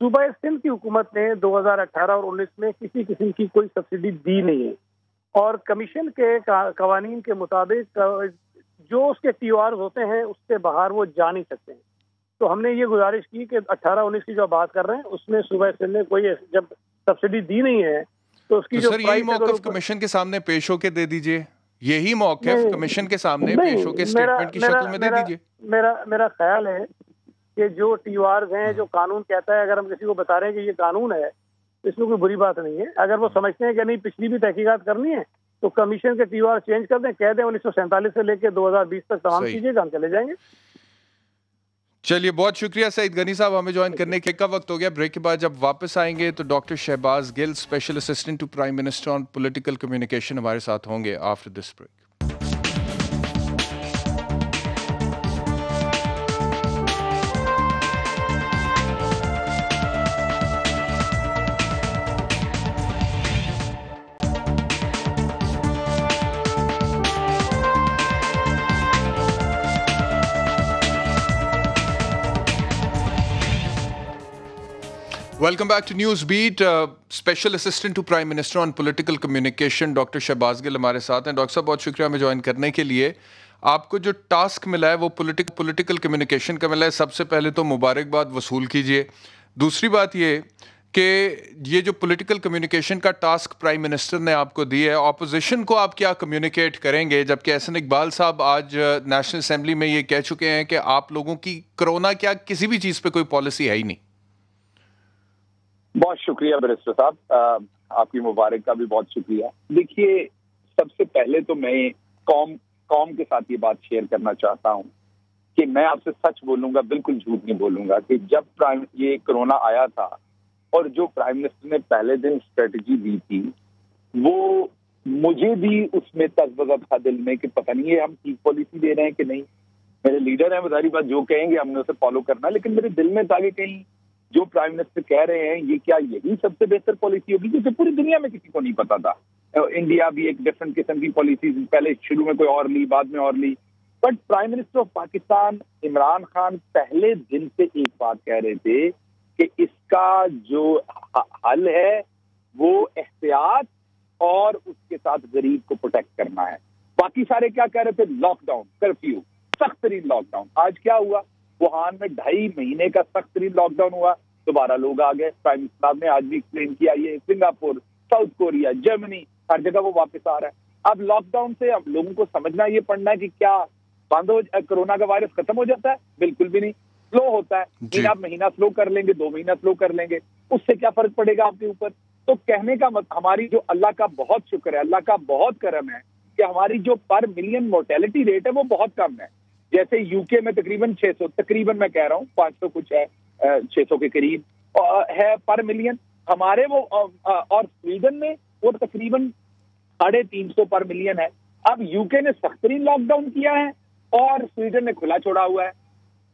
صوبہ سندھ کی حکومت نے 2018 اور 19 میں کسی قسم کی کوئی سبسڈی دی نہیں ہے، اور کمیشن کے قوانین کے مطابق جو اس کے TORs ہوتے ہیں اس سے باہر وہ جا نہیں سکتے ہیں. تو ہم نے یہ گزارش کی کہ 18-19 کی جو بات کر رہے ہیں اس میں صوبہ سندھ نے کوئی جب سبسڈی دی نہیں ہے تو اس کی جو یہی موقف کمیشن کے سامنے پیش ہو کے دے دیجئے، یہی موقف کمیشن کے سامنے پیش ہو کے اسٹیٹمنٹ کی شکل میں دے دیجئے. میرا خیال ہے کہ جو TORs ہیں، جو قانون کہتا ہے، اگر ہم کسی کو بتا رہے ہیں کہ یہ قانون ہے اس میں کوئی بری بات نہیں ہے. اگر وہ سمجھتے ہیں کہ نہیں پچھلی بھی تحقیقات کرنی ہے تو کمیشن کے TOR چینج کر دیں، کہہ دیں 1947 سے لے کے 2020 تک تمام چیزیں ہم چلے جائیں گے. چلیے بہت شکریہ سعید غنی صاحب ہمیں جوائن کرنے کے. کا وقت ہو گیا بریک کے بعد جب واپس آئیں گے تو doctor Shahbaz Gill special assistant to prime minister on political communication ہمارے ساتھ ہوں گے after this break. Welcome back to news beat. Special assistant to prime minister on political communication doctor Shahbaz Gill ہمارے ساتھ ہیں. ڈاکٹر صاحب بہت شکریہ ہمیں جوائن کرنے کے لیے. آپ کو جو ٹاسک ملا ہے وہ پولیٹیکل کمیونیکیشن کا ملا ہے. سب سے پہلے تو مبارکباد وصول کیجیے. دوسری بات یہ کہ یہ جو پولیٹیکل کمیونیکیشن کا ٹاسک پرائم منسٹر نے آپ کو دی ہے، اپوزیشن کو آپ کیا کمیونیکیٹ کریں گے؟ جبکہ احسن اقبال صاحب آج نیشنل اسمبلی میں یہ کہہ چکے ہیں کہ آپ لوگوں کی کرونا کیا کسی بھی چیز پہ کوئی پالیسی ہے ہی نہیں. بہت شکریہ بیرسٹر صاحب، آپ کی مبارک کا بھی بہت شکریہ. دیکھیے سب سے پہلے تو میں قوم کے ساتھ یہ بات شیئر کرنا چاہتا ہوں کہ میں آپ سے سچ بولوں گا، بالکل جھوٹ نہیں بولوں گا، کہ جب یہ کرونا آیا تھا اور جو پرائم منسٹر نے پہلے دن اسٹریٹجی دی تھی وہ مجھے بھی اس میں تذبذب تھا دل میں کہ پتہ نہیں ہے ہم ٹھیک پالیسی دے رہے ہیں کہ نہیں. میرے لیڈر ہیں بظاہری بات، جو کہیں گے ہم نے اسے فالو کرنا، لیکن میرے دل میں تھا کہ کہیں جو پرائم منسٹر کہہ رہے ہیں یہ کیا یہی سب سے بہتر پالیسی ہوگی، کیونکہ پوری دنیا میں کسی کو نہیں پتا تھا. انڈیا بھی ایک ڈفرنٹ قسم کی پالیسیز پہلے شروع میں کوئی اور لی، بعد میں اور لی. But prime minister of Pakistan Imran Khan پہلے دن سے ایک بات کہہ رہے تھے کہ اس کا جو حل ہے وہ احتیاط اور اس کے ساتھ غریب کو پروٹیکٹ کرنا ہے. باقی سارے کیا کہہ رہے تھے؟ لاک ڈاؤن، کرفیو، سخت ترین لاک ڈاؤن. آج کیا ہوا؟ ووہان میں 2.5 مہینے کا سخت ترین لاک ڈاؤن ہوا، دوبارہ لوگ آ گئے. پرائم منسٹر نے آج بھی ایکسپلین کیا، یہ سنگاپور، ساؤتھ کوریا، جرمنی، ہر جگہ وہ واپس آ رہا ہے. اب لاک ڈاؤن سے اب لوگوں کو سمجھنا یہ پڑنا ہے کہ کیا بند ہو کرونا کا وائرس ختم ہو جاتا ہے؟ بالکل بھی نہیں. स्लो होता है, लेकिन आप महीना स्लो कर लेंगे, 2 महीना स्लो कर लेंगे, उससे क्या फर्क पड़ेगा आपके ऊपर? तो कहने का हमारी जो अल्लाह का बहुत शुक्र है, अल्लाह का बहुत करम है कि हमारी जो पर मिलियन मोर्टेलिटी रेट है वो बहुत कम है। जैसे यूके में तकरीबन 600, तकरीबन मैं कह रहा हूँ 500 कुछ है, 600 के करीब है पर मिलियन हमारे वो, और स्वीडन में वो तकरीबन 350 पर मिलियन है। अब यूके ने सख्तरीन लॉकडाउन किया है और स्वीडन ने खुला छोड़ा हुआ है,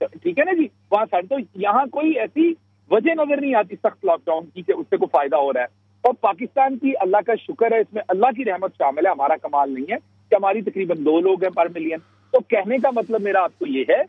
ठीक है ना जी। वहां साइड तो यहाँ कोई ऐसी वजह नजर नहीं आती सख्त लॉकडाउन की कि उससे कोई फायदा हो रहा है। और पाकिस्तान की अल्लाह का शुक्र है, इसमें अल्लाह की रहमत शामिल है, हमारा कमाल नहीं है कि हमारी तकरीबन 2 लोग हैं पर मिलियन। तो कहने का मतलब मेरा आपको ये है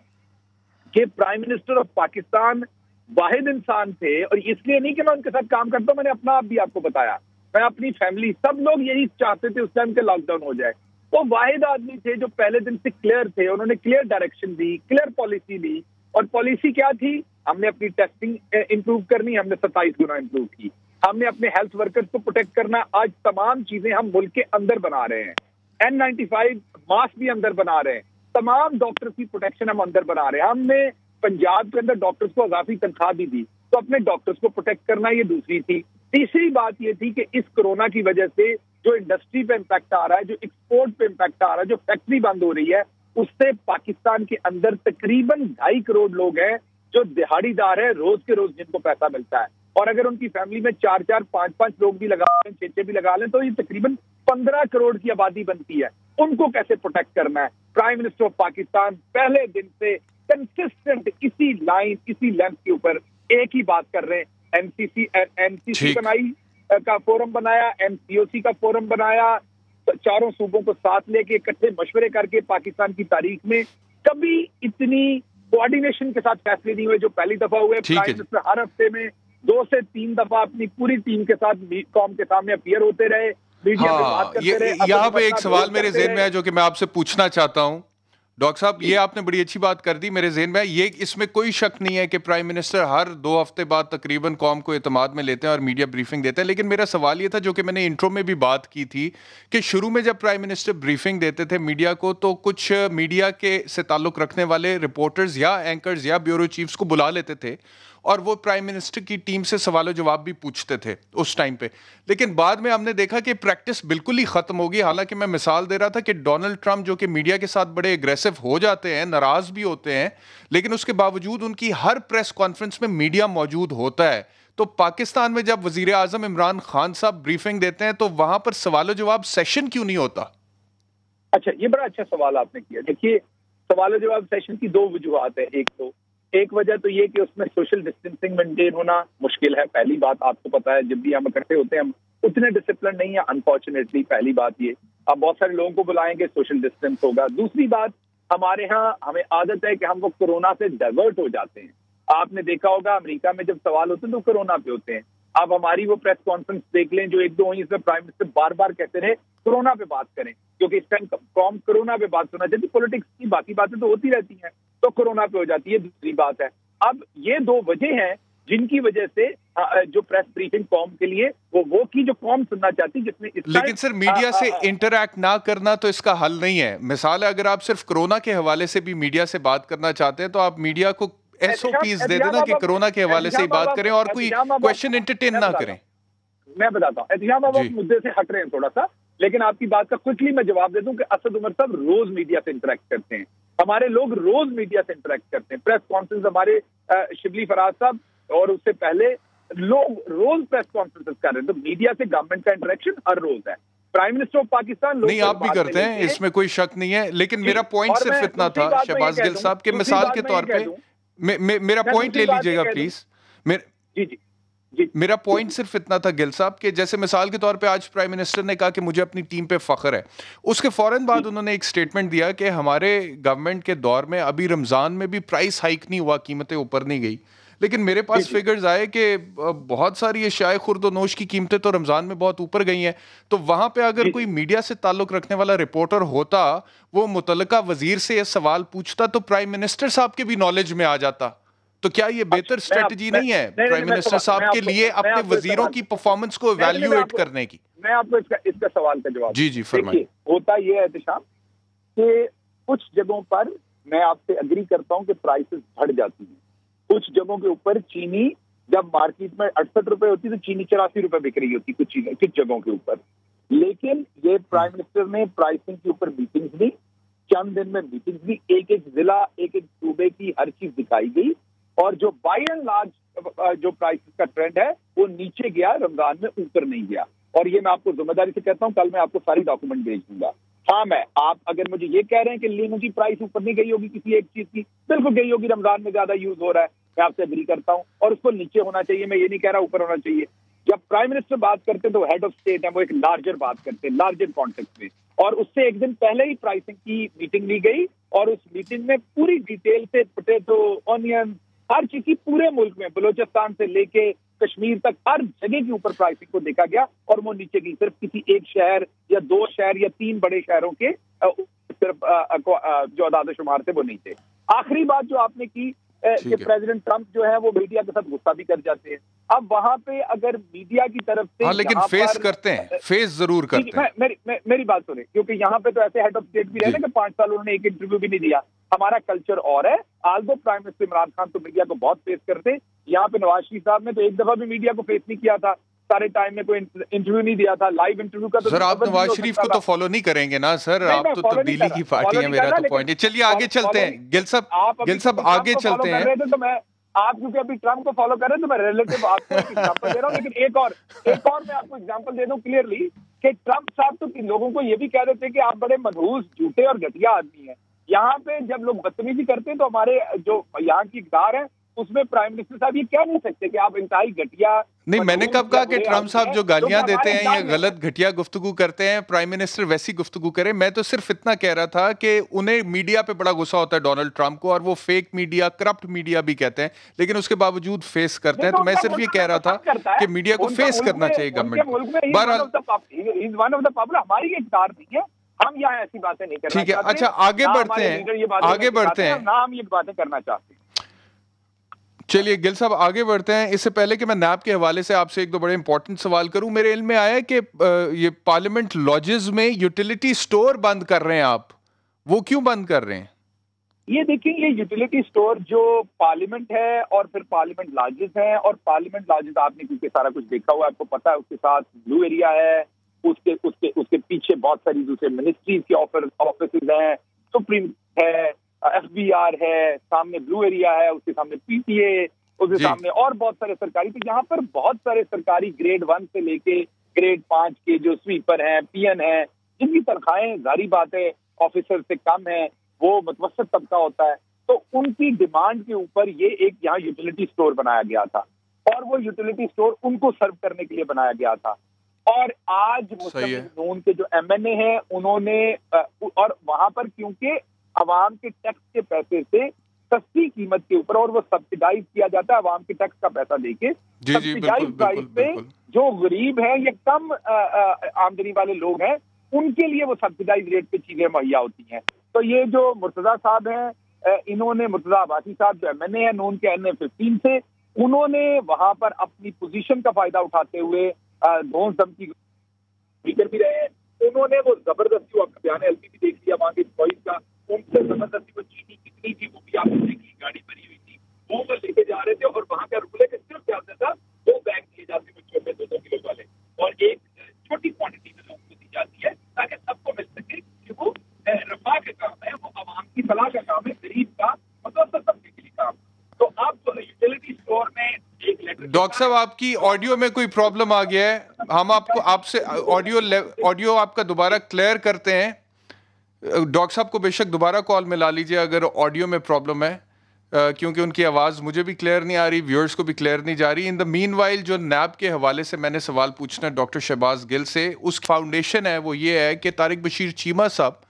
कि प्राइम मिनिस्टर ऑफ पाकिस्तान वाहिद इंसान थे, और इसलिए नहीं कि मैं उनके साथ काम करता हूं, मैंने अपना आप भी आपको बताया, मैं अपनी फैमिली, सब लोग यही चाहते थे उस टाइम के लॉकडाउन हो जाए। वो वाहिद आदमी थे जो पहले दिन से क्लियर थे, उन्होंने क्लियर डायरेक्शन दी, क्लियर पॉलिसी दी। और पॉलिसी क्या थी? हमने अपनी टेस्टिंग इंप्रूव करनी, हमने 27 गुना इंप्रूव की, हमने अपने हेल्थ वर्कर्स को प्रोटेक्ट करना। आज तमाम चीजें हम मुल्क के अंदर बना रहे हैं, N95 मास्क भी अंदर बना रहे हैं, तमाम डॉक्टर्स की प्रोटेक्शन हम अंदर बना रहे हैं। हमने पंजाब के अंदर डॉक्टर्स को इजाफी तनख्वाह भी दी, तो अपने डॉक्टर्स को प्रोटेक्ट करना ये दूसरी थी। तीसरी बात ये थी कि इस कोरोना की वजह से जो इंडस्ट्री पे इम्पैक्ट आ रहा है, जो एक्सपोर्ट पे इम्पैक्ट आ रहा है, जो फैक्ट्री बंद हो रही है, उससे पाकिस्तान के अंदर तकरीबन 2.5 करोड़ लोग हैं जो दिहाड़ीदार है, रोज के रोज जिनको पैसा मिलता है। और अगर उनकी फैमिली में 4-4, 5-5 लोग भी लगा लें, 6-6 भी लगा लें, तो ये तकरीबन 15 करोड़ की आबादी बनती है। उनको कैसे प्रोटेक्ट करना है? प्राइम मिनिस्टर ऑफ पाकिस्तान पहले दिन से कंसिस्टेंट इसी लाइन, इसी लेंथ के ऊपर एक ही बात कर रहे हैं। एमसीसी बनाई का फोरम बनाया, MCOC का फोरम बनाया, चारों सूबों को साथ लेके इकट्ठे मशवरे करके पाकिस्तान की तारीख में कभी इतनी कोऑर्डिनेशन के साथ फैसले नहीं हुए जो पहली दफा हुए। प्राइम मिनिस्टर हर हफ्ते में 2 से 3 दफा अपनी पूरी टीम के साथ कौम के सामने अपीयर होते रहे, मीडिया पे बात करते रहे। यहाँ पे एक सवाल मेरे ज़हन में है जो कि मैं आपसे पूछना चाहता हूँ डॉक्टर साहब, ये आपने बड़ी अच्छी बात कर दी मेरे ज़हन में। ये इसमें कोई शक नहीं है कि प्राइम मिनिस्टर हर 2 हफ्ते बाद तकरीबन कौम को एतमाद में लेते हैं और मीडिया ब्रीफिंग देते हैं। लेकिन मेरा सवाल ये था, जो कि मैंने इंट्रो में भी बात की थी, कि शुरू में जब प्राइम मिनिस्टर ब्रीफिंग देते थे मीडिया को, तो कुछ मीडिया के से ताल्लुक़ रखने वाले रिपोर्टर्स या एंकर्स या ब्यूरो चीफ्स को बुला लेते थे और वो प्राइम मिनिस्टर की टीम से सवाल जवाब भी पूछते थे उस टाइम पे। लेकिन बाद में हमने देखा कि प्रैक्टिस बिल्कुल ही खत्म हो गई। हालांकि मैं मिसाल दे रहा था कि डोनाल्ड ट्रंप जो कि मीडिया के साथ बड़े एग्रेसिव हो जाते हैं, नाराज भी होते हैं, लेकिन उसके बावजूद उनकी हर प्रेस कॉन्फ्रेंस में मीडिया मौजूद होता है। तो पाकिस्तान में जब वजीर आजम इमरान खान साहब ब्रीफिंग देते हैं तो वहां पर सवाल जवाब सेशन क्यों नहीं होता? अच्छा, ये बड़ा अच्छा सवाल आपने किया। देखिए, सवाल जवाब सेशन की 2 वजूहात है। एक वजह तो ये कि उसमें सोशल डिस्टेंसिंग मेंटेन होना मुश्किल है। पहली बात, आपको पता है जब भी हम इकट्ठे होते हैं हम उतने डिसिप्लिन नहीं है, अनफॉर्चुनेटली। पहली बात ये, आप बहुत सारे लोगों को बुलाएंगे, सोशल डिस्टेंस होगा। दूसरी बात, हमारे यहाँ हमें आदत है कि हम वो कोरोना से डाइवर्ट हो जाते हैं। आपने देखा होगा अमेरिका में जब सवाल होते हैं तो कोरोना पे होते हैं। आप हमारी वो प्रेस कॉन्फ्रेंस देख लें जो 1-2 हुई, इसमें प्राइम मिनिस्टर बार बार कहते रहे कोरोना पे बात करें, क्योंकि इस टाइम कौम कोरोना पे बात सुनना चाहती। पॉलिटिक्स की बाकी बातें तो होती रहती हैं, तो कोरोना पे हो जाती है। दूसरी बात है, अब ये 2 वजह हैं जिनकी वजह से जो प्रेस ब्रीफिंग कौम के लिए वो की जो कौम सुनना चाहती, जिसमें लेकिन सर मीडिया से इंटरैक्ट ना करना तो इसका हल नहीं है। मिसाल है, अगर आप सिर्फ कोरोना के हवाले से भी मीडिया से बात करना चाहते हैं तो आप मीडिया को SOPs दे देना कि कोरोना के हवाले से ही बात करें और कोई क्वेश्चन एंटरटेन ना करें। मैं बताता हूँ, एहतियाम आप मुद्दे से हट रहे हैं थोड़ा सा, लेकिन आपकी बात का क्विकली मैं जवाब दे दूं कि असद उमर साहब रोज मीडिया से इंटरेक्ट करते हैं। हमारे लोग रोज मीडिया से इंटरेक्ट करते हैं। प्रेस कॉन्फ्रेंस हमारे शिबली फराज साहब और उससे पहले लोग रोज प्रेस कॉन्फ्रेंस कर रहे हैं। तो मीडिया से गवर्नमेंट का इंटरेक्शन हर रोज है। प्राइम मिनिस्टर ऑफ पाकिस्तान नहीं, आप भी करते हैं, इसमें कोई शक नहीं है। लेकिन मेरा पॉइंट सिर्फ इतना था शहबाज गिल साहब के मिसाल के तौर पे, मेरा पॉइंट ले लीजिएगा प्लीज। मेरा पॉइंट सिर्फ इतना था गिल साहब कि जैसे मिसाल के तौर पे आज प्राइम मिनिस्टर ने कहा कि मुझे अपनी टीम पे फख्र है, उसके फौरन बाद उन्होंने एक स्टेटमेंट दिया कि हमारे गवर्नमेंट के दौर में अभी रमजान में भी प्राइस हाइक नहीं हुआ, कीमतें ऊपर नहीं गई। लेकिन मेरे पास फिगर्स आए कि बहुत सारी अशियाए खुर्द-ओ-नोश की कीमतें तो रमजान में बहुत ऊपर गई हैं। तो वहां पे अगर कोई मीडिया से ताल्लुक रखने वाला रिपोर्टर होता, वो मुतल्लिका वजीर से ये सवाल पूछता तो प्राइम मिनिस्टर साहब के भी नॉलेज में आ जाता। तो क्या ये बेहतर स्ट्रेटजी नहीं है प्राइम मिनिस्टर साहब के लिए अपने वजीरों की परफॉर्मेंस को इवैल्यूएट करने की? मैं आपको इसका सवाल का जवाब जी फरमाइए। होता ये है एहतिशाम कि कुछ जगहों पर मैं आपसे एग्री करता हूं कि प्राइसेस बढ़ जाती हैं, कुछ जगहों के ऊपर चीनी जब मार्केट में 68 रुपए होती तो चीनी 84 रुपए बिक रही होती कुछ जगहों के ऊपर। लेकिन ये प्राइम मिनिस्टर ने प्राइसिंग के ऊपर मीटिंग्स ली, चंद दिन में मीटिंग्स ली, एक एक जिला एक एक सूबे की हर चीज दिखाई गई, और जो बाय एंड लार्ज जो प्राइसेस का ट्रेंड है वो नीचे गया, रमजान में ऊपर नहीं गया। और ये मैं आपको जिम्मेदारी से कहता हूँ, कल मैं आपको सारी डॉक्यूमेंट भेज दूंगा। हाँ, आप अगर मुझे ये कह रहे हैं कि लीमू की प्राइस ऊपर नहीं गई होगी किसी एक चीज की, बिल्कुल गई होगी, रमजान में ज्यादा यूज हो रहा है, मैं आपसे एग्री करता हूँ, और उसको नीचे होना चाहिए, मैं ये नहीं कह रहा ऊपर होना चाहिए। जब प्राइम मिनिस्टर बात करते हैं तो हेड ऑफ स्टेट है, वो एक लार्जर बात करते हैं, लार्जर कॉन्टेक्स्ट में, और उससे एक दिन पहले ही प्राइसिंग की मीटिंग ली गई, और उस मीटिंग में पूरी डिटेल से पोटैटो, ऑनियन, हर चीज की पूरे मुल्क में बलूचिस्तान से लेके कश्मीर तक हर जगह के ऊपर प्राइसिंग को देखा गया, और वो नीचे गई। सिर्फ किसी एक शहर या 2 शहर या 3 बड़े शहरों के सिर्फ जो आदाद शुमार थे वो नहीं थे। आखिरी बात जो आपने की कि प्रेसिडेंट ट्रंप जो है वो मीडिया के साथ गुस्सा भी कर जाते हैं। अब वहां पे अगर मीडिया की तरफ से, हाँ, लेकिन फेस करते हैं, फेस जरूर करते हैं। मेरी बात सुने, क्योंकि यहाँ पे तो ऐसे हेड ऑफ स्टेट भी रहे ना कि 5 साल उन्होंने एक इंटरव्यू भी नहीं दिया। हमारा कल्चर और है। Aldous prime minister Imran Khan तो मीडिया को बहुत फेस करते, यहाँ पे नवाज शरीफ साहब ने तो एक दफा भी मीडिया को फेस नहीं किया था, सारे टाइम में कोई इंटरव्यू नहीं दिया था, लाइव इंटरव्यू का तो सर आप नवाज शरीफ को तो फॉलो नहीं करेंगे ना सर, आप तो तब्दीली की पार्टी है, मेरा तो पॉइंट है। चलिए आगे चलते हैं, गिल साहब आगे चलते हैं। तो मैं आप क्योंकि अभी ट्रम्प को फॉलो कर रहे हैं तो मैं रिलेटिव आपको एग्जांपल दे रहा हूँ, लेकिन एक और मैं आपको एग्जांपल दे दूं क्लियरली कि ट्रम्प साहब तो लोगों को ये भी कह रहे थे कि आप बड़े मनहूस, झूठे और घटिया आदमी हैं। यहाँ पे जब लोग बदतमीजी करते हैं तो हमारे जो यहाँ की इक़्तिदार है उसमें प्राइम मिनिस्टर साहब ये कह नहीं सकते कि आप इंतहाई घटिया। नहीं, मैंने कब कहा कि ट्रम्प साहब जो गालियां देते हैं या गलत घटिया गुफ्तगू करते हैं, प्राइम मिनिस्टर वैसी गुफ्तगू करे। मैं तो सिर्फ इतना कह रहा था कि उन्हें मीडिया पे बड़ा गुस्सा होता है डोनाल्ड ट्रम्प को, और वो फेक मीडिया, करप्ट मीडिया भी कहते हैं, लेकिन उसके बावजूद फेस करते हैं। तो मैं सिर्फ ये कह रहा था कि मीडिया को फेस करना चाहिए गवर्नमेंट। हमारी इक़्तिदार नहीं है, हम यहाँ ऐसी बातें नहीं करना। ठीक है, अच्छा आगे बढ़ते हैं, ना हम ये बातें करना चाहते हैं। चलिए गिल साहब आगे बढ़ते हैं। इससे पहले कि मैं नैब के हवाले से आपसे एक दो बड़े इंपॉर्टेंट सवाल करूं, मेरे इल्म में आया है कि ये पार्लियामेंट लॉजेस में यूटिलिटी स्टोर बंद कर रहे हैं आप, वो क्यों बंद कर रहे हैं? ये देखिए, ये यूटिलिटी स्टोर जो पार्लियामेंट है और फिर पार्लियामेंट लॉजेस हैं, और पार्लियामेंट लॉजेस आपने क्योंकि सारा कुछ देखा हुआ है, आपको पता है, उसके साथ ब्लू एरिया है, उसके पीछे बहुत सारी दूसरे मिनिस्ट्रीज के ऑफिस हैं, सुप्रीम है, FBR है, सामने ब्लू एरिया है, उसके सामने PTA, उसके सामने और बहुत सारे सरकारी। तो यहाँ पर बहुत सारे सरकारी ग्रेड 1 से लेके ग्रेड 5 के जो स्वीपर हैं, PN हैं, जिनकी तनख्वाहें जारी बात है ऑफिसर से कम है, वो मुतवस्सित तबका होता है, तो उनकी डिमांड के ऊपर ये एक यहाँ यूटिलिटी स्टोर बनाया गया था, और वो यूटिलिटी स्टोर उनको सर्व करने के लिए बनाया गया था। और आज मुस्लिम लीग नून के जो MNA हैं उन्होंने, और वहां पर क्योंकि अवाम के टैक्स के पैसे से सस्ती कीमत के ऊपर, और वो सब्सिडाइज किया जाता है अवाम के टैक्स का पैसा देके, सब्सिडाइज प्राइस पे जो गरीब है या कम आमदनी वाले लोग हैं उनके लिए वो सब्सिडाइज रेट पे चीजें मुहैया होती हैं। तो ये जो मुर्तजा साहब हैं, इन्होंने, मुर्तजा अब्बासी साहब जो MNA है नून के NA-15 से, उन्होंने वहां पर अपनी पोजीशन का फायदा उठाते हुए धौंस धमकी स्पीकर भी रहे हैं, उन्होंने वो जबरदस्ती, वो आपका बयान LP भी देख लिया वहां के बॉइस का, उनसे जबरदस्ती वो चीनी कितनी थी वो भी आपने देखी, गाड़ी भरी हुई थी, वो लेके जा रहे थे, और वहां का रूल है कि सिर्फ ज्यादा था 2 बैग दिए जाते हैं छोटे 2-2 किलो वाले, और एक छोटी क्वांटिटी में लोगों को दी जाती है ताकि सबको मिल सके, कि वो रफा का काम है, वो आवाम की फलाह का काम है, गरीब का, मतलब सबके के लिए काम। तो अब यूटिलिटी स्टोर में एक लेटर। डॉक्टर साहब आपकी ऑडियो में कोई प्रॉब्लम आ गया है, हम आपसे ऑडियो आपका दोबारा क्लियर करते हैं। डॉक्टर साहब को बेशक दोबारा कॉल में ला लीजिए अगर ऑडियो में प्रॉब्लम है, क्योंकि उनकी आवाज़ मुझे भी क्लियर नहीं आ रही, व्यूअर्स को भी क्लियर नहीं जा रही। इन द मीनवाइल जो नैब के हवाले से मैंने सवाल पूछना है डॉक्टर शहबाज गिल से, उस फाउंडेशन है वो ये है कि तारिक बशीर चीमा साहब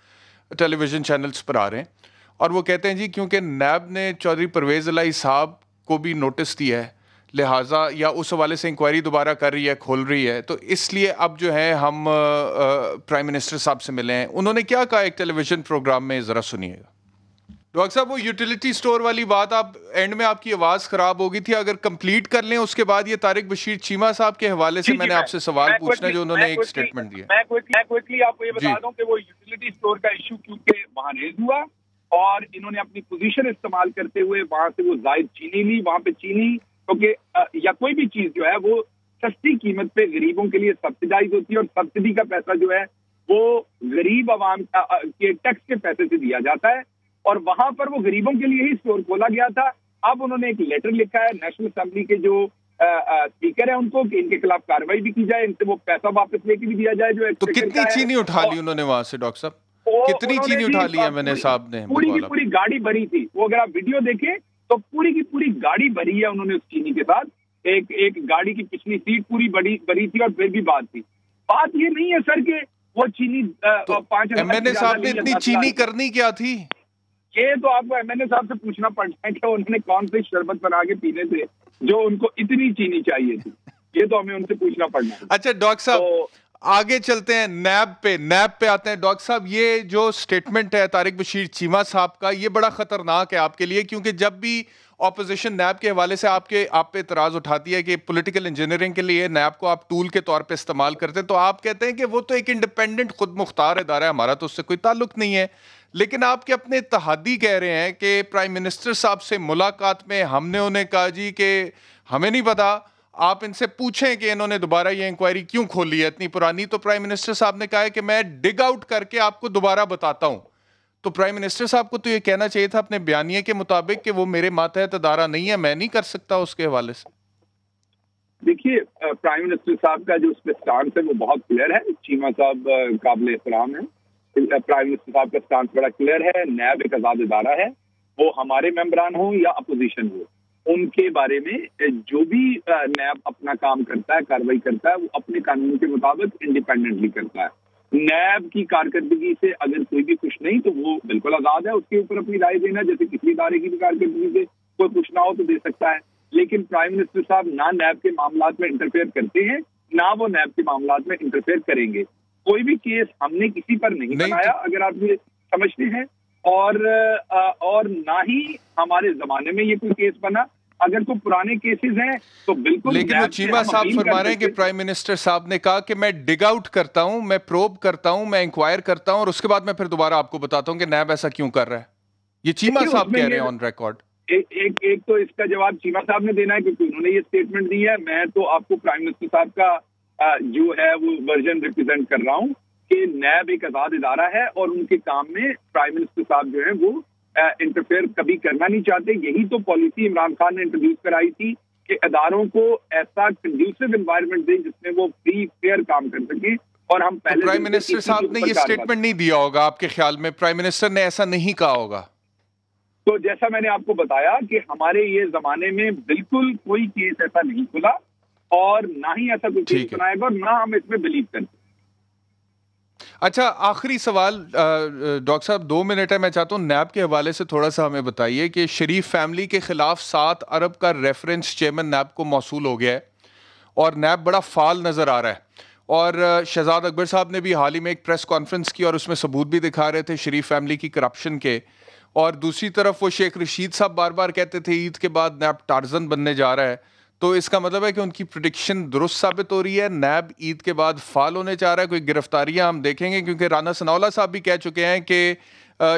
टेलीविज़न चैनल्स पर आ रहे हैं, और वो कहते हैं जी क्योंकि नैब ने चौधरी परवेज़ इलाही साहब को भी नोटिस दिया है, लिहाजा या उस हवाले से इंक्वायरी दोबारा कर रही है, खोल रही है, तो इसलिए अब जो है हम प्राइम मिनिस्टर साहब से मिले हैं। उन्होंने क्या कहा एक टेलीविज़न प्रोग्राम में, ज़रा सुनिएगा। डॉक्टर साहब वो यूटिलिटी स्टोर वाली बात, आप एंड में आपकी आवाज़ ख़राब हो गई थी, अगर कंप्लीट कर लें उसके बाद ये तारिक बशीर चीमा साहब के हवाले से मैंने आपसे सवाल पूछना है जो उन्होंने एक स्टेटमेंट दिया। मैं क्विकली आपको ये बता दूं कि वो यूटिलिटी स्टोर का इशू क्योंकि वहाँ रेज हुआ, اور انہوں نے اپنی پوزیشن استعمال کرتے ہوئے وہاں سے وہ زائد چینی لی. وہاں پہ چینی کیونکہ یا کوئی بھی چیز جو ہے وہ سستی قیمت پہ غریبوں کے لیے سبسیڈائز ہوتی ہے, اور سبسڈی کا پیسہ جو ہے وہ غریب عوام کے ٹیکس کے پیسے سے دیا جاتا ہے, اور وہاں پر وہ غریبوں کے لیے ہی اسٹور کھولا گیا تھا. اب انہوں نے ایک لیٹر لکھا ہے نیشنل اسمبلی کے جو اسپیکر ہے ان کو کہ ان کے خلاف کاروائی بھی کی جائے, ان سے وہ پیسہ واپس لے کے بھی دیا جائے جو. تو کتنی چینی اٹھا لی انہوں نے وہاں سے ڈاکٹر صاحب, کتنی چینی اٹھا لی ہے؟ میں نے صاحب نے پوری کی پوری گاڑی بھری تھی, وہ اگر آپ ویڈیو دیکھیں تو پوری کی پوری گاڑی بھری ہے انہوں نے اس چینی کے ساتھ. ایک گاڑی کی پچھلی سیٹ پوری بھری تھی, اور پھر بھی بات تھی. بات یہ نہیں ہے سر کہ وہ چینی 5,000 ایم این اے صاحب نے اتنی چینی کرنی کیا تھی؟ یہ تو آپ کو ایم این اے صاحب سے پوچھنا پڑتا ہے کہ انہوں نے کون سے شربت بنا کے پینے تھے جو ان کو اتنی چینی چاہیے تھی. یہ تو ہمیں ان سے پوچھنا پڑنا ہے. اچھا ڈاکٹر صاحب آگے چلتے ہیں, نیب پہ آتے ہیں. ڈاکٹر صاحب یہ جو سٹیٹمنٹ ہے طارق بشیر چیمہ صاحب کا, یہ بڑا خطرناک ہے آپ کے لیے, کیونکہ جب بھی اپوزیشن نیب کے حوالے سے آپ پہ اعتراض اٹھاتی ہے کہ پولیٹیکل انجینئرنگ کے لیے نیب کو آپ ٹول کے طور پہ استعمال کرتے ہیں, تو آپ کہتے ہیں کہ وہ تو ایک انڈیپینڈنٹ خود مختار ادارہ ہے, ہمارا تو اس سے کوئی تعلق نہیں ہے. لیکن آپ کے اپنے اتحادی کہہ رہے ہیں کہ پرائم منسٹر صاحب سے ملاقات میں ہم نے انہیں کہا جی کہ ہمیں نہیں پتا, آپ ان سے پوچھیں کہ انہوں نے دوبارہ یہ انکوائری کیوں کھولی ہے اتنی پرانی. تو پرائم منسٹر صاحب نے کہا ہے کہ میں ڈگ آؤٹ کر کے آپ کو دوبارہ بتاتا ہوں. تو پرائم منسٹر صاحب کو تو یہ کہنا چاہیے تھا اپنے بیانیے کے مطابق کہ وہ میرے ماتحت ادارہ نہیں ہے, میں نہیں کر سکتا اس کے حوالے سے. دیکھیے پرائم منسٹر صاحب کا جو اس پہ سٹانس ہے وہ بہت کلیئر ہے. چیمہ صاحب قابل احترام ہے, پرائم منسٹر صاحب کا سٹانس بڑا کلیئر ہے. نیب ایک آزاد ادارہ ہے, وہ ہمارے ممبران ہوں یا اپوزیشن ہو, ان کے بارے میں جو بھی نیب اپنا کام کرتا ہے, کاروائی کرتا ہے, وہ اپنے قانون کے مطابق انڈیپینڈنٹلی کرتا ہے. نیب کی کارکردگی سے اگر کوئی بھی خوش نہیں تو وہ بالکل آزاد ہے اس کے اوپر اپنی رائے دینا, جیسے کسی ادارے کی بھی کارکردگی سے کوئی خوش نہ ہو تو دے سکتا ہے. لیکن پرائم منسٹر صاحب نہ نیب کے معاملات میں انٹرفیئر کرتے ہیں, نہ وہ نیب کے معاملات میں انٹرفیئر کریں گے. کوئی بھی کیس ہم نے کسی پر نہیں بنایا اگر آپ یہ سمجھتے ہیں, اور نہ ہی ہمارے زمانے میں یہ کوئی کیس بنا. اگر تو پرانے کیسز ہیں تو بالکل. لیکن وہ چیمہ صاحب فرما رہے ہیں کہ پرائم منسٹر صاحب نے کہا کہ میں ڈگ آؤٹ کرتا ہوں, میں پروب کرتا ہوں, میں انکوائر کرتا ہوں, اور اس کے بعد میں پھر دوبارہ آپ کو بتاتا ہوں کہ نیب ایسا کیوں کر رہا ہے. یہ چیمہ صاحب کہہ رہے ہیں آن ریکارڈ. ایک تو اس کا جواب چیمہ صاحب نے دینا ہے کیونکہ انہوں نے یہ اسٹیٹمنٹ دی ہے. میں تو آپ کو پرائم منسٹر صاحب کا جو ہے وہ ورژن ریپرزینٹ کر رہا ہوں کہ نیب ایک آزاد ادارہ ہے, اور ان کے کام میں پرائم منسٹر صاحب جو ہے وہ انٹرفیئر کبھی کرنا نہیں چاہتے. یہی تو پالیسی عمران خان نے انٹروڈیوس کرائی تھی کہ اداروں کو ایسا کنڈیوسو انوائرمنٹ دیں جس میں وہ فری فیئر کام کر سکیں. اور ہم پہلے پرائم منسٹر صاحب نے یہ اسٹیٹمنٹ نہیں دیا ہوگا آپ کے خیال میں, پرائم منسٹر نے ایسا نہیں کہا ہوگا. تو جیسا میں نے آپ کو بتایا کہ ہمارے یہ زمانے میں بالکل کوئی کیس ایسا نہیں کھلا, اور نہ ہی ایسا کوئی کیس بنائے گا, اور نہ ہم اس میں بلیو کرتے. اچھا آخری سوال ڈاکٹر صاحب 2 منٹ ہے, میں چاہتا ہوں نیب کے حوالے سے تھوڑا سا ہمیں بتائیے کہ شریف فیملی کے خلاف 7 ارب کا ریفرنس چیئرمین نیب کو موصول ہو گیا ہے, اور نیب بڑا فعال نظر آ رہا ہے. اور شہزاد اکبر صاحب نے بھی حال ہی میں ایک پریس کانفرنس کی اور اس میں ثبوت بھی دکھا رہے تھے شریف فیملی کی کرپشن کے. اور دوسری طرف وہ شیخ رشید صاحب بار بار کہتے تھے عید کے بعد نیب ٹارزن بننے جا رہا ہے. تو اس کا مطلب ہے کہ ان کی پریڈکشن درست ثابت ہو رہی ہے, نیب عید کے بعد فعال ہونے جا رہا ہے. کوئی گرفتاریاں ہم دیکھیں گے, کیونکہ رانا ثناءاللہ صاحب بھی کہہ چکے ہیں کہ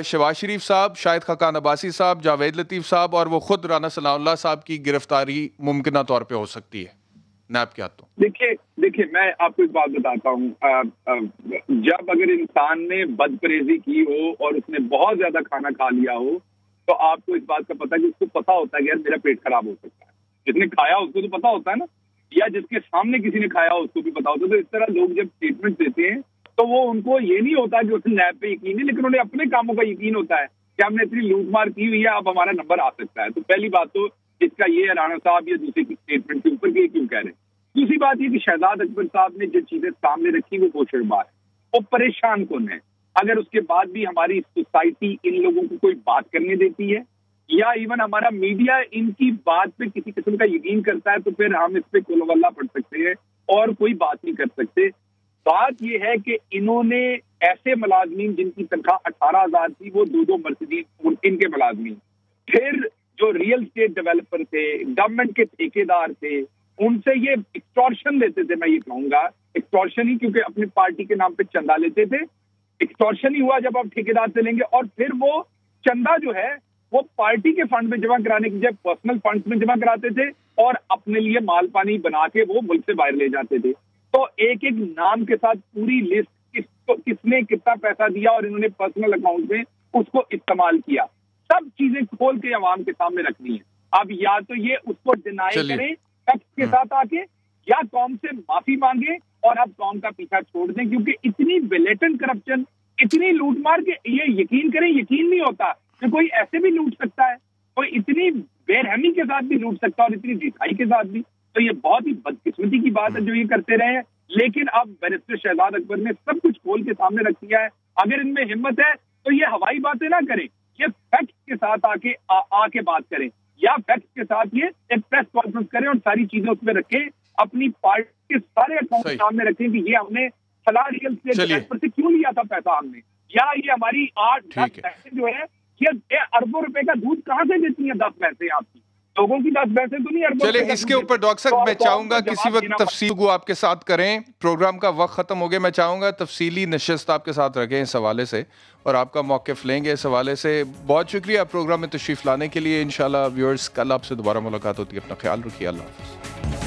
شہباز شریف صاحب, شاہد خاقان عباسی صاحب, جاوید لطیف صاحب اور وہ خود رانا ثناءاللہ صاحب کی گرفتاری ممکنہ طور پہ ہو سکتی ہے نیب کے ہاتھوں. دیکھیے میں آپ کو ایک بات بتاتا ہوں, جب اگر انسان نے بد پرہیزی کی ہو اور اس نے بہت زیادہ کھانا کھا لیا ہو تو آپ کو اس بات کا پتا کہ اس کو پتا ہوتا ہے کہ یار میرا پیٹ خراب ہو سکتا ہے. جس نے کھایا اس کو تو پتا ہوتا ہے نا, یا جس کے سامنے کسی نے کھایا اس کو بھی پتا ہوتا ہے. تو اس طرح لوگ جب اسٹیٹمنٹ دیتے ہیں تو وہ ان کو یہ نہیں ہوتا کہ اسے نیب پہ یقین ہے, لیکن انہیں اپنے کاموں کا یقین ہوتا ہے کہ ہم نے اتنی لوٹ مار کی ہوئی ہے, اب ہمارا نمبر آ سکتا ہے. تو پہلی بات تو اس کا یہ ہے رانا صاحب یا دوسرے کی اسٹیٹمنٹ کے اوپر کہ کیوں کہہ رہے ہیں. دوسری بات یہ کہ شہزاد اکبر صاحب نے جو چیزیں سامنے رکھی وہ گوشتبار ہے, وہ پریشان کن ہے. اگر اس کے بعد بھی ہماری سوسائٹی ان لوگوں کو کوئی بات کرنے دیتی ہے یا ایون ہمارا میڈیا ان کی بات پہ کسی قسم کا یقین کرتا ہے تو پھر ہم اس پہ کلو واللہ پڑھ سکتے ہیں اور کوئی بات نہیں کر سکتے. بات یہ ہے کہ انہوں نے ایسے ملازمین جن کی تنخواہ 18,000 تھی وہ 2 مرسیڈیز ان کے ملازمین, پھر جو ریئل اسٹیٹ ڈیولپر تھے, گورنمنٹ کے ٹھیکیدار تھے, ان سے یہ ایکسٹورشن لیتے تھے. میں یہ کہوں گا ایکسٹورشن ہی, کیونکہ اپنی پارٹی کے نام پہ چندہ لیتے تھے. ایکسٹورشن ہی ہوا جب آپ ٹھیکیدار سے لیں گے, اور پھر وہ چندہ جو ہے وہ پارٹی کے فنڈ میں جمع کرانے کی جگہ پرسنل فنڈ میں جمع کراتے تھے اور اپنے لیے مال پانی بنا کے وہ ملک سے باہر لے جاتے تھے. تو ایک ایک نام کے ساتھ پوری لسٹ کس نے کتنا پیسہ دیا اور انہوں نے پرسنل اکاؤنٹ میں اس کو استعمال کیا, سب چیزیں کھول کے عوام کے سامنے رکھنی ہے. اب یا تو یہ اس کو ڈینائی کریں فیکٹ کے ساتھ آ کے, یا قوم سے معافی مانگے اور اب قوم کا پیچھا چھوڑ دیں, کیونکہ اتنی بلیٹنٹ کرپشن, اتنی لوٹ مار کے یہ یقین کریں, یقین نہیں ہوتا کہ کوئی ایسے بھی لوٹ سکتا ہے, کوئی اتنی بے رحمی کے ساتھ بھی لوٹ سکتا ہے اور اتنی ڈھیٹائی کے ساتھ بھی. تو یہ بہت ہی بدقسمتی کی بات ہے جو یہ کرتے رہے ہیں. لیکن اب بیرسٹر شہزاد اکبر نے سب کچھ کھول کے سامنے رکھ دیا ہے. اگر ان میں ہمت ہے تو یہ ہوائی باتیں نہ کریں, یہ فیکٹ کے ساتھ آ کے بات کریں, یا فیکٹ کے ساتھ یہ ایک پریس کانفرنس کریں اور ساری چیزیں اس میں رکھیں, اپنی پارٹی کے سارے اکاؤنٹ سامنے رکھیں کہ یہ ہم نے فلاں ریئل اسٹیٹ پر سے کیوں لیا تھا پیسہ ہم نے, یا یہ ہماری 8-10 پیسے جو ہے یہ اربوں روپے کا دودھ کہاں سے دیتی ہیں 10 پیسے آپ کی, لوگوں کی 10 پیسے تو نہیں اربوں. چلے اس کے اوپر ڈاکٹر صاحب میں چاہوں گا کسی وقت تفصیل کو آپ کے ساتھ کریں, پروگرام کا وقت ختم ہو گیا, میں چاہوں گا تفصیلی نشست آپ کے ساتھ رکھیں اس حوالے سے اور آپ کا موقف لیں گے اس حوالے سے. بہت شکریہ پروگرام میں تشریف لانے کے لیے. انشاءاللہ ویورز کل آپ سے دوبارہ ملاقات ہوتی ہے, اپنا خیال رکھیے, اللہ حافظ.